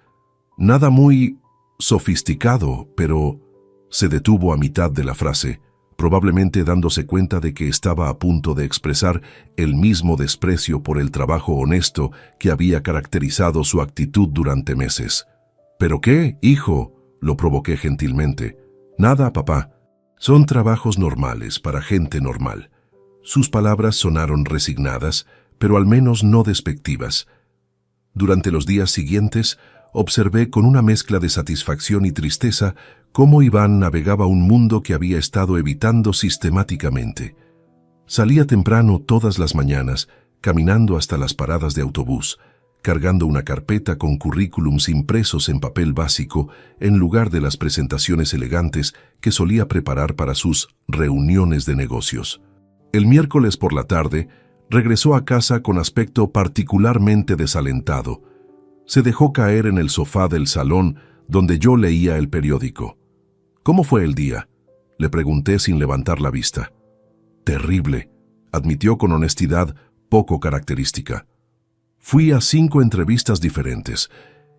Nada muy sofisticado, pero...» Se detuvo a mitad de la frase, probablemente dándose cuenta de que estaba a punto de expresar el mismo desprecio por el trabajo honesto que había caracterizado su actitud durante meses. «¿Pero qué, hijo?», lo provoqué gentilmente. «Nada, papá. Son trabajos normales para gente normal». Sus palabras sonaron resignadas, pero al menos no despectivas. Durante los días siguientes, observé con una mezcla de satisfacción y tristeza cómo Iván navegaba un mundo que había estado evitando sistemáticamente. Salía temprano todas las mañanas, caminando hasta las paradas de autobús, cargando una carpeta con currículums impresos en papel básico en lugar de las presentaciones elegantes que solía preparar para sus reuniones de negocios. El miércoles por la tarde, Regresó a casa con aspecto particularmente desalentado. Se dejó caer en el sofá del salón donde yo leía el periódico. «¿Cómo fue el día?», le pregunté sin levantar la vista. «Terrible», admitió con honestidad poco característica. «Fui a 5 entrevistas diferentes.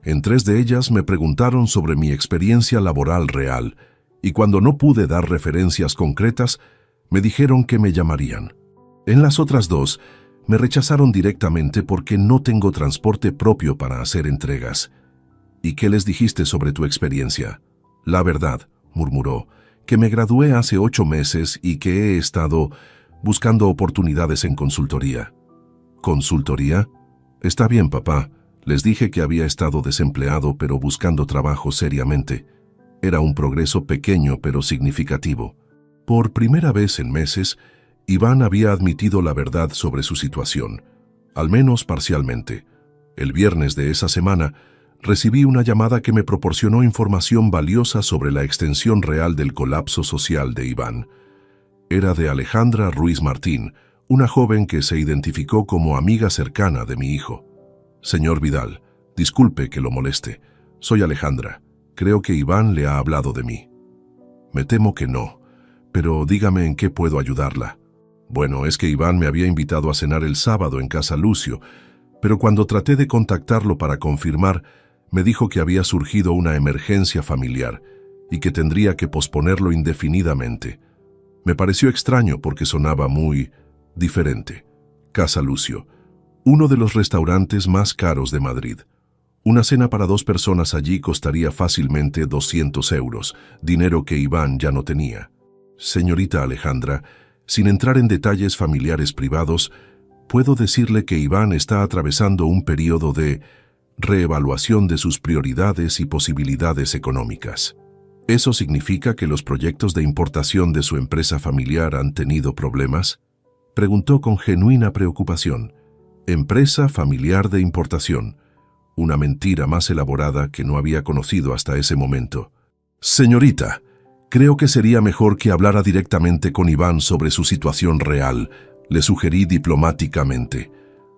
En 3 de ellas me preguntaron sobre mi experiencia laboral real, y cuando no pude dar referencias concretas, me dijeron que me llamarían. En las otras 2, me rechazaron directamente porque no tengo transporte propio para hacer entregas». «¿Y qué les dijiste sobre tu experiencia?». «La verdad», murmuró, «que me gradué hace 8 meses y que he estado buscando oportunidades en consultoría». «¿Consultoría? Está bien, papá. Les dije que había estado desempleado pero buscando trabajo seriamente. Era un progreso pequeño pero significativo». Por primera vez en meses, Iván había admitido la verdad sobre su situación, al menos parcialmente. El viernes de esa semana, recibí una llamada que me proporcionó información valiosa sobre la extensión real del colapso social de Iván. Era de Alejandra Ruiz Martín, una joven que se identificó como amiga cercana de mi hijo. «Señor Vidal, disculpe que lo moleste. Soy Alejandra. Creo que Iván le ha hablado de mí». «Me temo que no, pero dígame en qué puedo ayudarla». «Bueno, es que Iván me había invitado a cenar el sábado en casa Lucio, pero cuando traté de contactarlo para confirmar, me dijo que había surgido una emergencia familiar y que tendría que posponerlo indefinidamente. Me pareció extraño porque sonaba muy diferente. Casa Lucio, uno de los restaurantes más caros de Madrid. Una cena para 2 personas allí costaría fácilmente 200 euros, dinero que Iván ya no tenía. Señorita Alejandra, sin entrar en detalles familiares privados, puedo decirle que Iván está atravesando un periodo de reevaluación de sus prioridades y posibilidades económicas. ¿Eso significa que los proyectos de importación de su empresa familiar han tenido problemas?», preguntó con genuina preocupación. «Empresa familiar de importación», una mentira más elaborada que no había conocido hasta ese momento. «Señorita, creo que sería mejor que hablara directamente con Iván sobre su situación real», le sugerí diplomáticamente.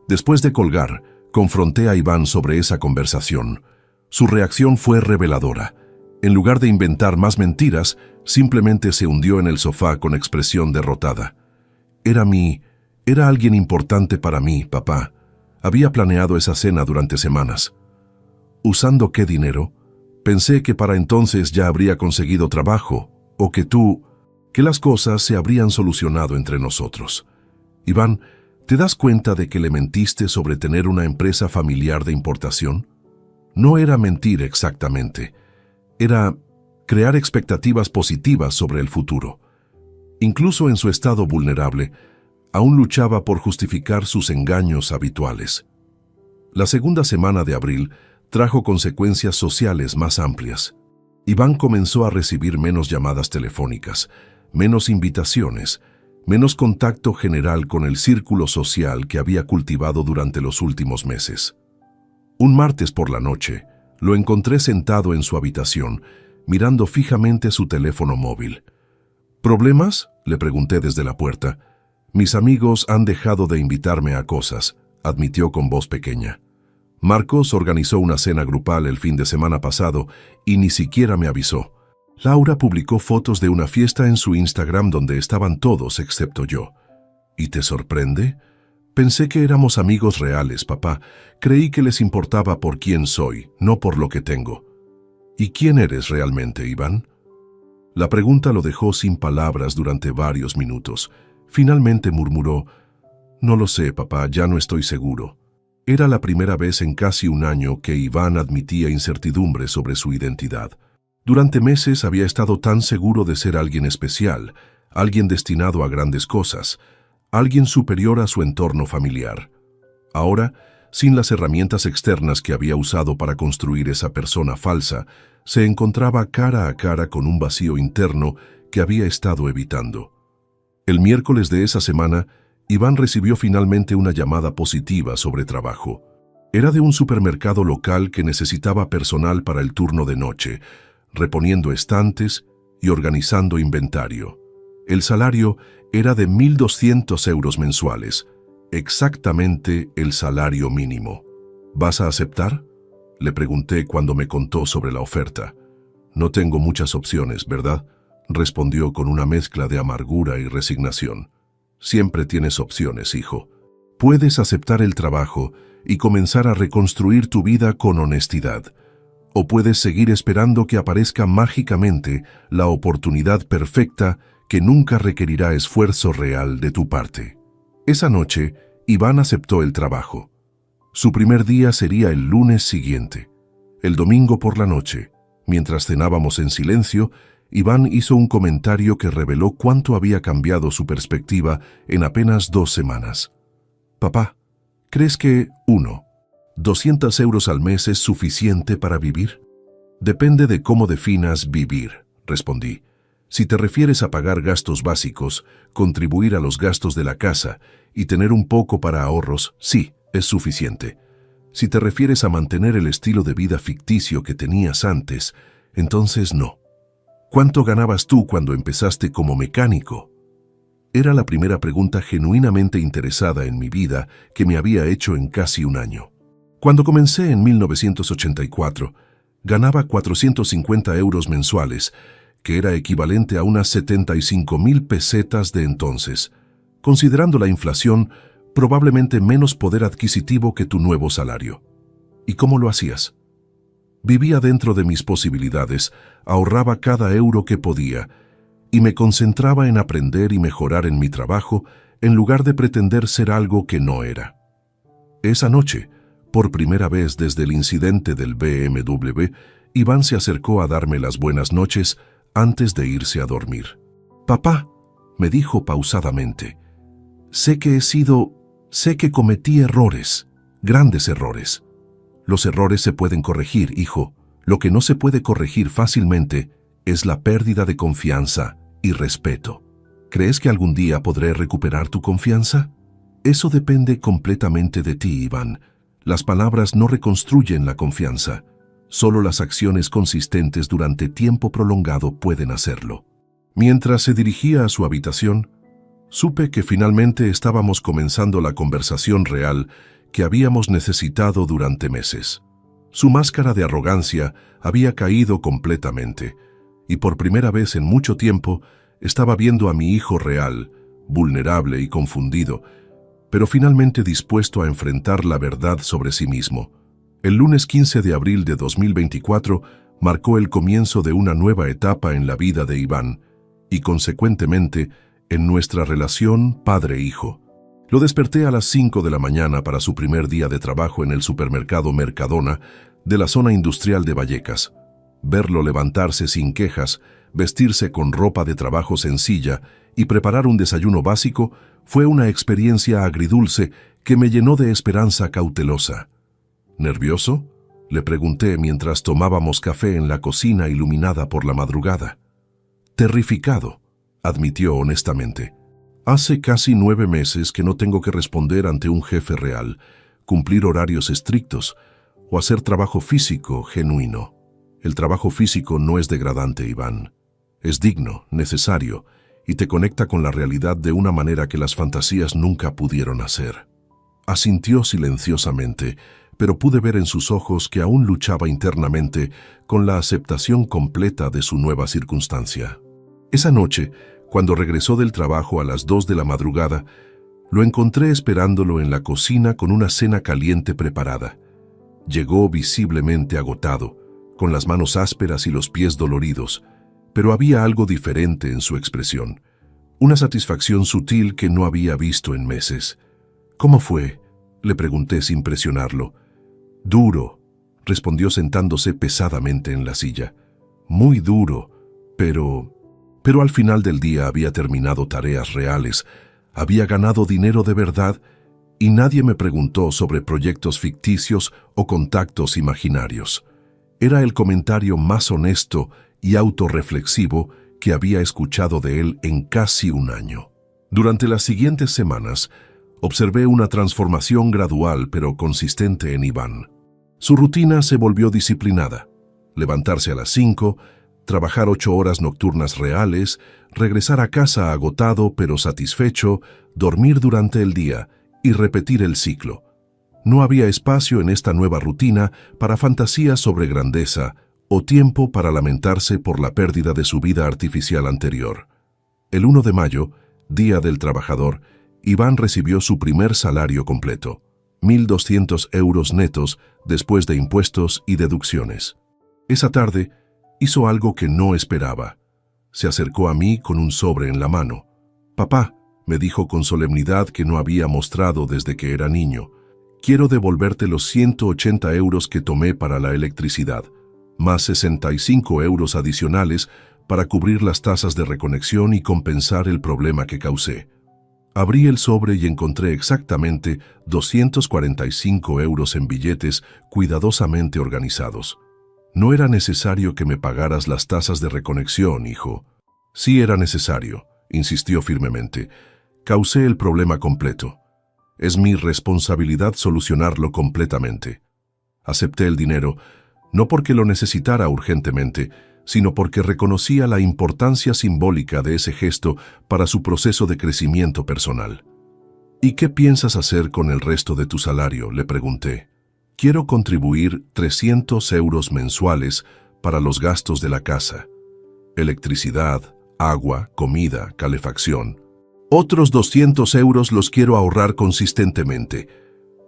Después de colgar, confronté a Iván sobre esa conversación. Su reacción fue reveladora. En lugar de inventar más mentiras, simplemente se hundió en el sofá con expresión derrotada. Era alguien importante para mí, papá. Había planeado esa cena durante semanas. ¿Usando qué dinero? Pensé que para entonces ya habría conseguido trabajo, o que las cosas se habrían solucionado entre nosotros. Iván, ¿te das cuenta de que le mentiste sobre tener una empresa familiar de importación? No era mentir exactamente. Era crear expectativas positivas sobre el futuro. Incluso en su estado vulnerable, aún luchaba por justificar sus engaños habituales. La segunda semana de abril trajo consecuencias sociales más amplias. Iván comenzó a recibir menos llamadas telefónicas, menos invitaciones, menos contacto general con el círculo social que había cultivado durante los últimos meses. Un martes por la noche, lo encontré sentado en su habitación, mirando fijamente su teléfono móvil. ¿Problemas?, le pregunté desde la puerta. «Mis amigos han dejado de invitarme a cosas», admitió con voz pequeña. «Marcos organizó una cena grupal el fin de semana pasado y ni siquiera me avisó. Laura publicó fotos de una fiesta en su Instagram donde estaban todos excepto yo». «¿Y te sorprende?». «Pensé que éramos amigos reales, papá. Creí que les importaba por quién soy, no por lo que tengo». «¿Y quién eres realmente, Iván?». La pregunta lo dejó sin palabras durante varios minutos. Finalmente murmuró: «No lo sé, papá, ya no estoy seguro». Era la primera vez en casi un año que Iván admitía incertidumbre sobre su identidad. Durante meses había estado tan seguro de ser alguien especial, alguien destinado a grandes cosas, alguien superior a su entorno familiar. Ahora, sin las herramientas externas que había usado para construir esa persona falsa, se encontraba cara a cara con un vacío interno que había estado evitando. El miércoles de esa semana, Iván recibió finalmente una llamada positiva sobre trabajo. Era de un supermercado local que necesitaba personal para el turno de noche, reponiendo estantes y organizando inventario. El salario era de 1.200 euros mensuales, Exactamente el salario mínimo. ¿Vas a aceptar? Le pregunté cuando me contó sobre la oferta. No tengo muchas opciones, ¿verdad? Respondió con una mezcla de amargura y resignación. Siempre tienes opciones, hijo. Puedes aceptar el trabajo y comenzar a reconstruir tu vida con honestidad. O puedes seguir esperando que aparezca mágicamente la oportunidad perfecta que nunca requerirá esfuerzo real de tu parte. Esa noche, Iván aceptó el trabajo. Su primer día sería el lunes siguiente. El domingo por la noche, mientras cenábamos en silencio, Iván hizo un comentario que reveló cuánto había cambiado su perspectiva en apenas 2 semanas. Papá, ¿crees que 200 euros al mes es suficiente para vivir? Depende de cómo definas vivir, respondí. Si te refieres a pagar gastos básicos, contribuir a los gastos de la casa y tener un poco para ahorros, sí, es suficiente. Si te refieres a mantener el estilo de vida ficticio que tenías antes, entonces no. ¿Cuánto ganabas tú cuando empezaste como mecánico? Era la primera pregunta genuinamente interesada en mi vida que me había hecho en casi un año. Cuando comencé en 1984, ganaba 450 euros mensuales, que era equivalente a unas 75.000 pesetas de entonces. Considerando la inflación, probablemente menos poder adquisitivo que tu nuevo salario. ¿Y cómo lo hacías? Vivía dentro de mis posibilidades, ahorraba cada euro que podía y me concentraba en aprender y mejorar en mi trabajo en lugar de pretender ser algo que no era. Esa noche, por primera vez desde el incidente del BMW, Iván se acercó a darme las buenas noches antes de irse a dormir. «Papá», me dijo pausadamente, sé que cometí errores, grandes errores. Los errores se pueden corregir, hijo. Lo que no se puede corregir fácilmente es la pérdida de confianza y respeto. ¿Crees que algún día podré recuperar tu confianza? Eso depende completamente de ti, Iván. Las palabras no reconstruyen la confianza. Solo las acciones consistentes durante tiempo prolongado pueden hacerlo. Mientras se dirigía a su habitación, supe que finalmente estábamos comenzando la conversación real que habíamos necesitado durante meses. Su máscara de arrogancia había caído completamente, y por primera vez en mucho tiempo estaba viendo a mi hijo real, vulnerable y confundido, pero finalmente dispuesto a enfrentar la verdad sobre sí mismo. El lunes 15 de abril de 2024 marcó el comienzo de una nueva etapa en la vida de Iván, y consecuentemente en nuestra relación padre-hijo. Lo desperté a las 5 de la mañana para su primer día de trabajo en el supermercado Mercadona de la zona industrial de Vallecas. Verlo levantarse sin quejas, vestirse con ropa de trabajo sencilla y preparar un desayuno básico fue una experiencia agridulce que me llenó de esperanza cautelosa. ¿Nervioso?, le pregunté mientras tomábamos café en la cocina iluminada por la madrugada. Terrificado, admitió honestamente. Hace casi 9 meses que no tengo que responder ante un jefe real, cumplir horarios estrictos o hacer trabajo físico genuino. El trabajo físico no es degradante, Iván. Es digno, necesario y te conecta con la realidad de una manera que las fantasías nunca pudieron hacer. Asintió silenciosamente, pero pude ver en sus ojos que aún luchaba internamente con la aceptación completa de su nueva circunstancia. Esa noche, cuando regresó del trabajo a las 2 de la madrugada, lo encontré esperándolo en la cocina con una cena caliente preparada. Llegó visiblemente agotado, con las manos ásperas y los pies doloridos, pero había algo diferente en su expresión, una satisfacción sutil que no había visto en meses. «¿Cómo fue?», le pregunté sin presionarlo. «Duro», respondió sentándose pesadamente en la silla. «Muy duro, pero al final del día había terminado tareas reales, había ganado dinero de verdad y nadie me preguntó sobre proyectos ficticios o contactos imaginarios. Era el comentario más honesto y autorreflexivo que había escuchado de él en casi un año. Durante las siguientes semanas, observé una transformación gradual pero consistente en Iván. Su rutina se volvió disciplinada. Levantarse a las 5, trabajar 8 horas nocturnas reales, regresar a casa agotado pero satisfecho, dormir durante el día y repetir el ciclo. No había espacio en esta nueva rutina para fantasías sobre grandeza o tiempo para lamentarse por la pérdida de su vida artificial anterior. El 1 de mayo, Día del Trabajador, Iván recibió su primer salario completo, 1.200 euros netos después de impuestos y deducciones. Esa tarde hizo algo que no esperaba. Se acercó a mí con un sobre en la mano. «Papá», me dijo con solemnidad que no había mostrado desde que era niño, «quiero devolverte los 180 euros que tomé para la electricidad, más 65 euros adicionales para cubrir las tasas de reconexión y compensar el problema que causé». Abrí el sobre y encontré exactamente 245 euros en billetes cuidadosamente organizados. «No era necesario que me pagaras las tasas de reconexión, hijo». «Sí era necesario», insistió firmemente. «Causé el problema completo. Es mi responsabilidad solucionarlo completamente». Acepté el dinero, no porque lo necesitara urgentemente, sino porque reconocía la importancia simbólica de ese gesto para su proceso de crecimiento personal. «¿Y qué piensas hacer con el resto de tu salario?», le pregunté. «Quiero contribuir 300 euros mensuales para los gastos de la casa. Electricidad, agua, comida, calefacción. Otros 200 euros los quiero ahorrar consistentemente.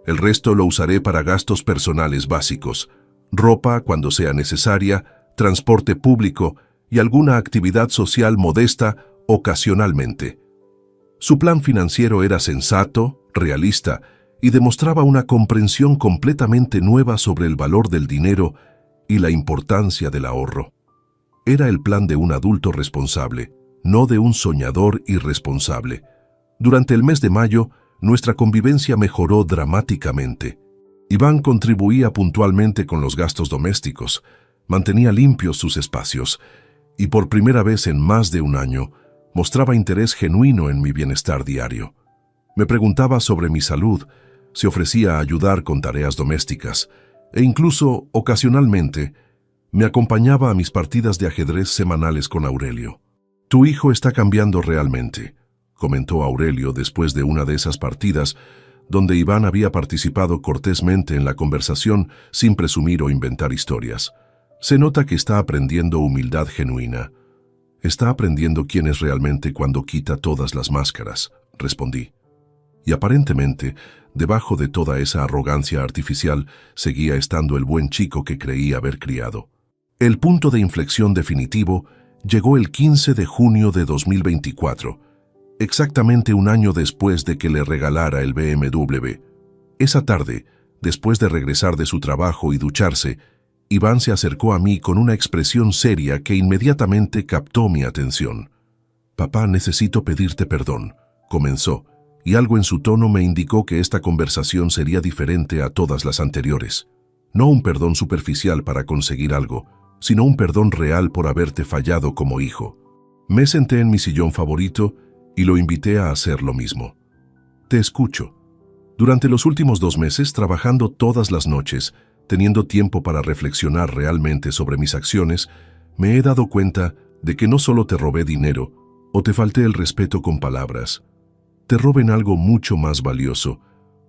El resto lo usaré para gastos personales básicos, ropa cuando sea necesaria, transporte público y alguna actividad social modesta ocasionalmente». Su plan financiero era sensato, realista y demostraba una comprensión completamente nueva sobre el valor del dinero y la importancia del ahorro. Era el plan de un adulto responsable, no de un soñador irresponsable. Durante el mes de mayo, nuestra convivencia mejoró dramáticamente. Iván contribuía puntualmente con los gastos domésticos, mantenía limpios sus espacios y por primera vez en más de un año mostraba interés genuino en mi bienestar diario. Me preguntaba sobre mi salud, se ofrecía a ayudar con tareas domésticas e incluso, ocasionalmente, me acompañaba a mis partidas de ajedrez semanales con Aurelio. «Tu hijo está cambiando realmente», comentó Aurelio después de una de esas partidas donde Iván había participado cortésmente en la conversación sin presumir o inventar historias. «Se nota que está aprendiendo humildad genuina. Está aprendiendo quién es realmente cuando quita todas las máscaras», respondí. Y aparentemente, debajo de toda esa arrogancia artificial, seguía estando el buen chico que creí haber criado. El punto de inflexión definitivo llegó el 15 de junio de 2024, exactamente un año después de que le regalara el BMW. Esa tarde, después de regresar de su trabajo y ducharse, Iván se acercó a mí con una expresión seria que inmediatamente captó mi atención. «Papá, necesito pedirte perdón», comenzó, y algo en su tono me indicó que esta conversación sería diferente a todas las anteriores. No un perdón superficial para conseguir algo, sino un perdón real por haberte fallado como hijo. Me senté en mi sillón favorito y lo invité a hacer lo mismo. «Te escucho». Durante los últimos 2 meses, trabajando todas las noches, teniendo tiempo para reflexionar realmente sobre mis acciones, me he dado cuenta de que no solo te robé dinero o te falté el respeto con palabras. Te robé algo mucho más valioso.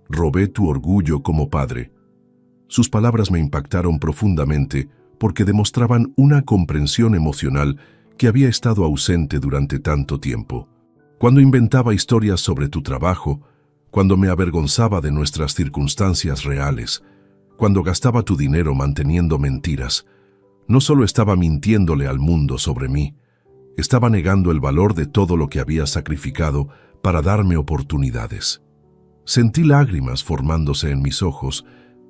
Robé tu orgullo como padre. Sus palabras me impactaron profundamente porque demostraban una comprensión emocional que había estado ausente durante tanto tiempo. Cuando inventaba historias sobre tu trabajo, cuando me avergonzaba de nuestras circunstancias reales, cuando gastaba tu dinero manteniendo mentiras, no solo estaba mintiéndole al mundo sobre mí, estaba negando el valor de todo lo que había sacrificado para darme oportunidades. Sentí lágrimas formándose en mis ojos,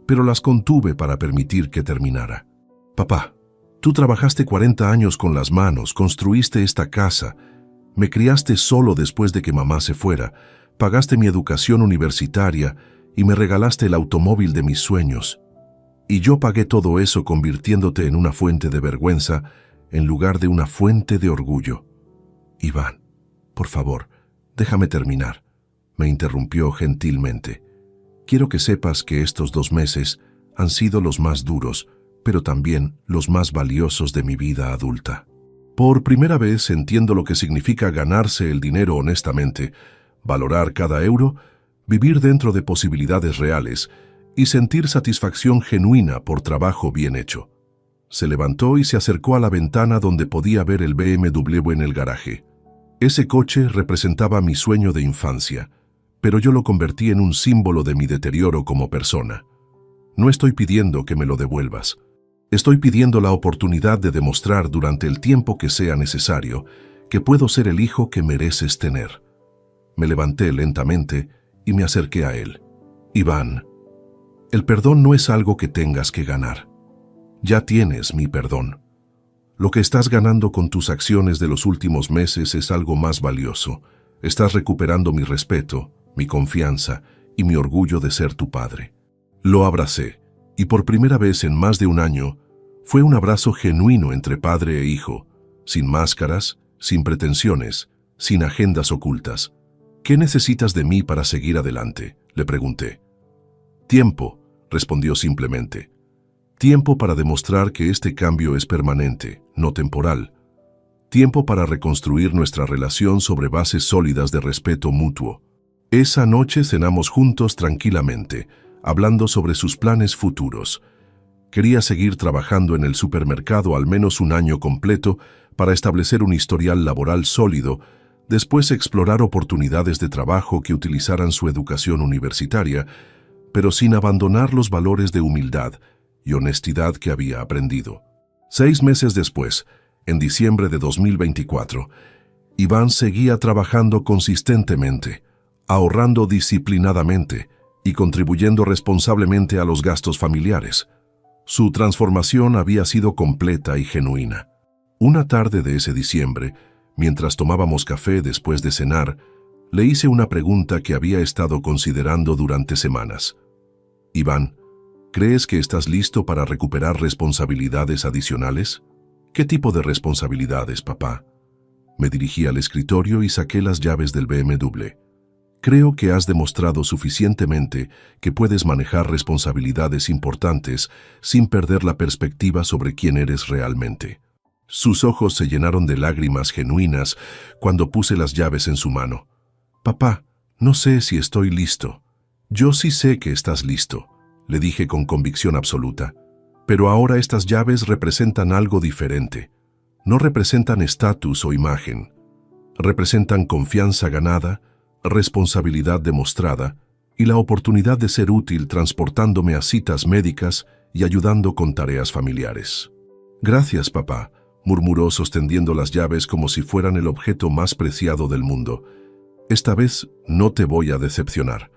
pero las contuve para permitir que terminara. «Papá, tú trabajaste 40 años con las manos, construiste esta casa, me criaste solo después de que mamá se fuera, pagaste mi educación universitaria y me regalaste el automóvil de mis sueños. Y yo pagué todo eso convirtiéndote en una fuente de vergüenza en lugar de una fuente de orgullo». «Iván, por favor, déjame terminar», me interrumpió gentilmente. «Quiero que sepas que estos 2 meses han sido los más duros, pero también los más valiosos de mi vida adulta. Por primera vez entiendo lo que significa ganarse el dinero honestamente, valorar cada euro vivir dentro de posibilidades reales y sentir satisfacción genuina por trabajo bien hecho. Se levantó y se acercó a la ventana donde podía ver el BMW en el garaje. Ese coche representaba mi sueño de infancia, pero yo lo convertí en un símbolo de mi deterioro como persona. No estoy pidiendo que me lo devuelvas. Estoy pidiendo la oportunidad de demostrar durante el tiempo que sea necesario que puedo ser el hijo que mereces tener. Me levanté lentamente y me acerqué a él. Iván, el perdón no es algo que tengas que ganar. Ya tienes mi perdón. Lo que estás ganando con tus acciones de los últimos meses es algo más valioso. Estás recuperando mi respeto, mi confianza y mi orgullo de ser tu padre. Lo abracé, y por primera vez en más de un año, fue un abrazo genuino entre padre e hijo, sin máscaras, sin pretensiones, sin agendas ocultas. ¿Qué necesitas de mí para seguir adelante?, le pregunté. Tiempo, respondió simplemente. Tiempo para demostrar que este cambio es permanente, no temporal. Tiempo para reconstruir nuestra relación sobre bases sólidas de respeto mutuo. Esa noche cenamos juntos tranquilamente, hablando sobre sus planes futuros. Quería seguir trabajando en el supermercado al menos un año completo para establecer un historial laboral sólido, después explorar oportunidades de trabajo que utilizaran su educación universitaria, pero sin abandonar los valores de humildad y honestidad que había aprendido. 6 meses después, en diciembre de 2024, Iván seguía trabajando consistentemente, ahorrando disciplinadamente y contribuyendo responsablemente a los gastos familiares. Su transformación había sido completa y genuina. Una tarde de ese diciembre, mientras tomábamos café después de cenar, le hice una pregunta que había estado considerando durante semanas. Iván, ¿crees que estás listo para recuperar responsabilidades adicionales? ¿Qué tipo de responsabilidades, papá? Me dirigí al escritorio y saqué las llaves del BMW. Creo que has demostrado suficientemente que puedes manejar responsabilidades importantes sin perder la perspectiva sobre quién eres realmente. Sus ojos se llenaron de lágrimas genuinas cuando puse las llaves en su mano. Papá, no sé si estoy listo. Yo sí sé que estás listo, le dije con convicción absoluta. Pero ahora estas llaves representan algo diferente. No representan estatus o imagen. Representan confianza ganada, responsabilidad demostrada y la oportunidad de ser útil transportándome a citas médicas y ayudando con tareas familiares. Gracias, papá, murmuró sosteniendo las llaves como si fueran el objeto más preciado del mundo. Esta vez no te voy a decepcionar.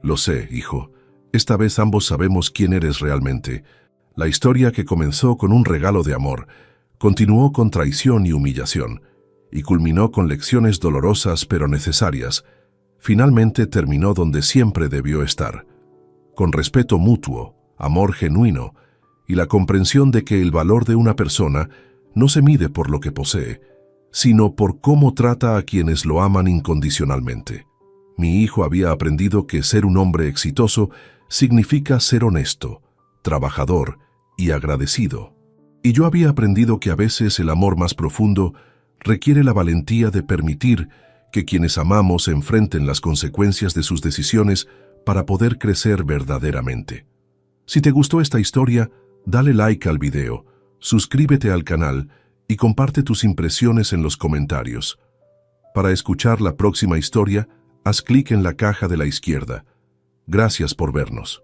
Lo sé, hijo. Esta vez ambos sabemos quién eres realmente. La historia que comenzó con un regalo de amor, continuó con traición y humillación, y culminó con lecciones dolorosas pero necesarias. Finalmente terminó donde siempre debió estar, con respeto mutuo, amor genuino y la comprensión de que el valor de una persona no se mide por lo que posee, sino por cómo trata a quienes lo aman incondicionalmente. Mi hijo había aprendido que ser un hombre exitoso significa ser honesto, trabajador y agradecido. Y yo había aprendido que a veces el amor más profundo requiere la valentía de permitir que quienes amamos enfrenten las consecuencias de sus decisiones para poder crecer verdaderamente. Si te gustó esta historia, dale like al video, suscríbete al canal y comparte tus impresiones en los comentarios. Para escuchar la próxima historia, haz clic en la caja de la izquierda. Gracias por vernos.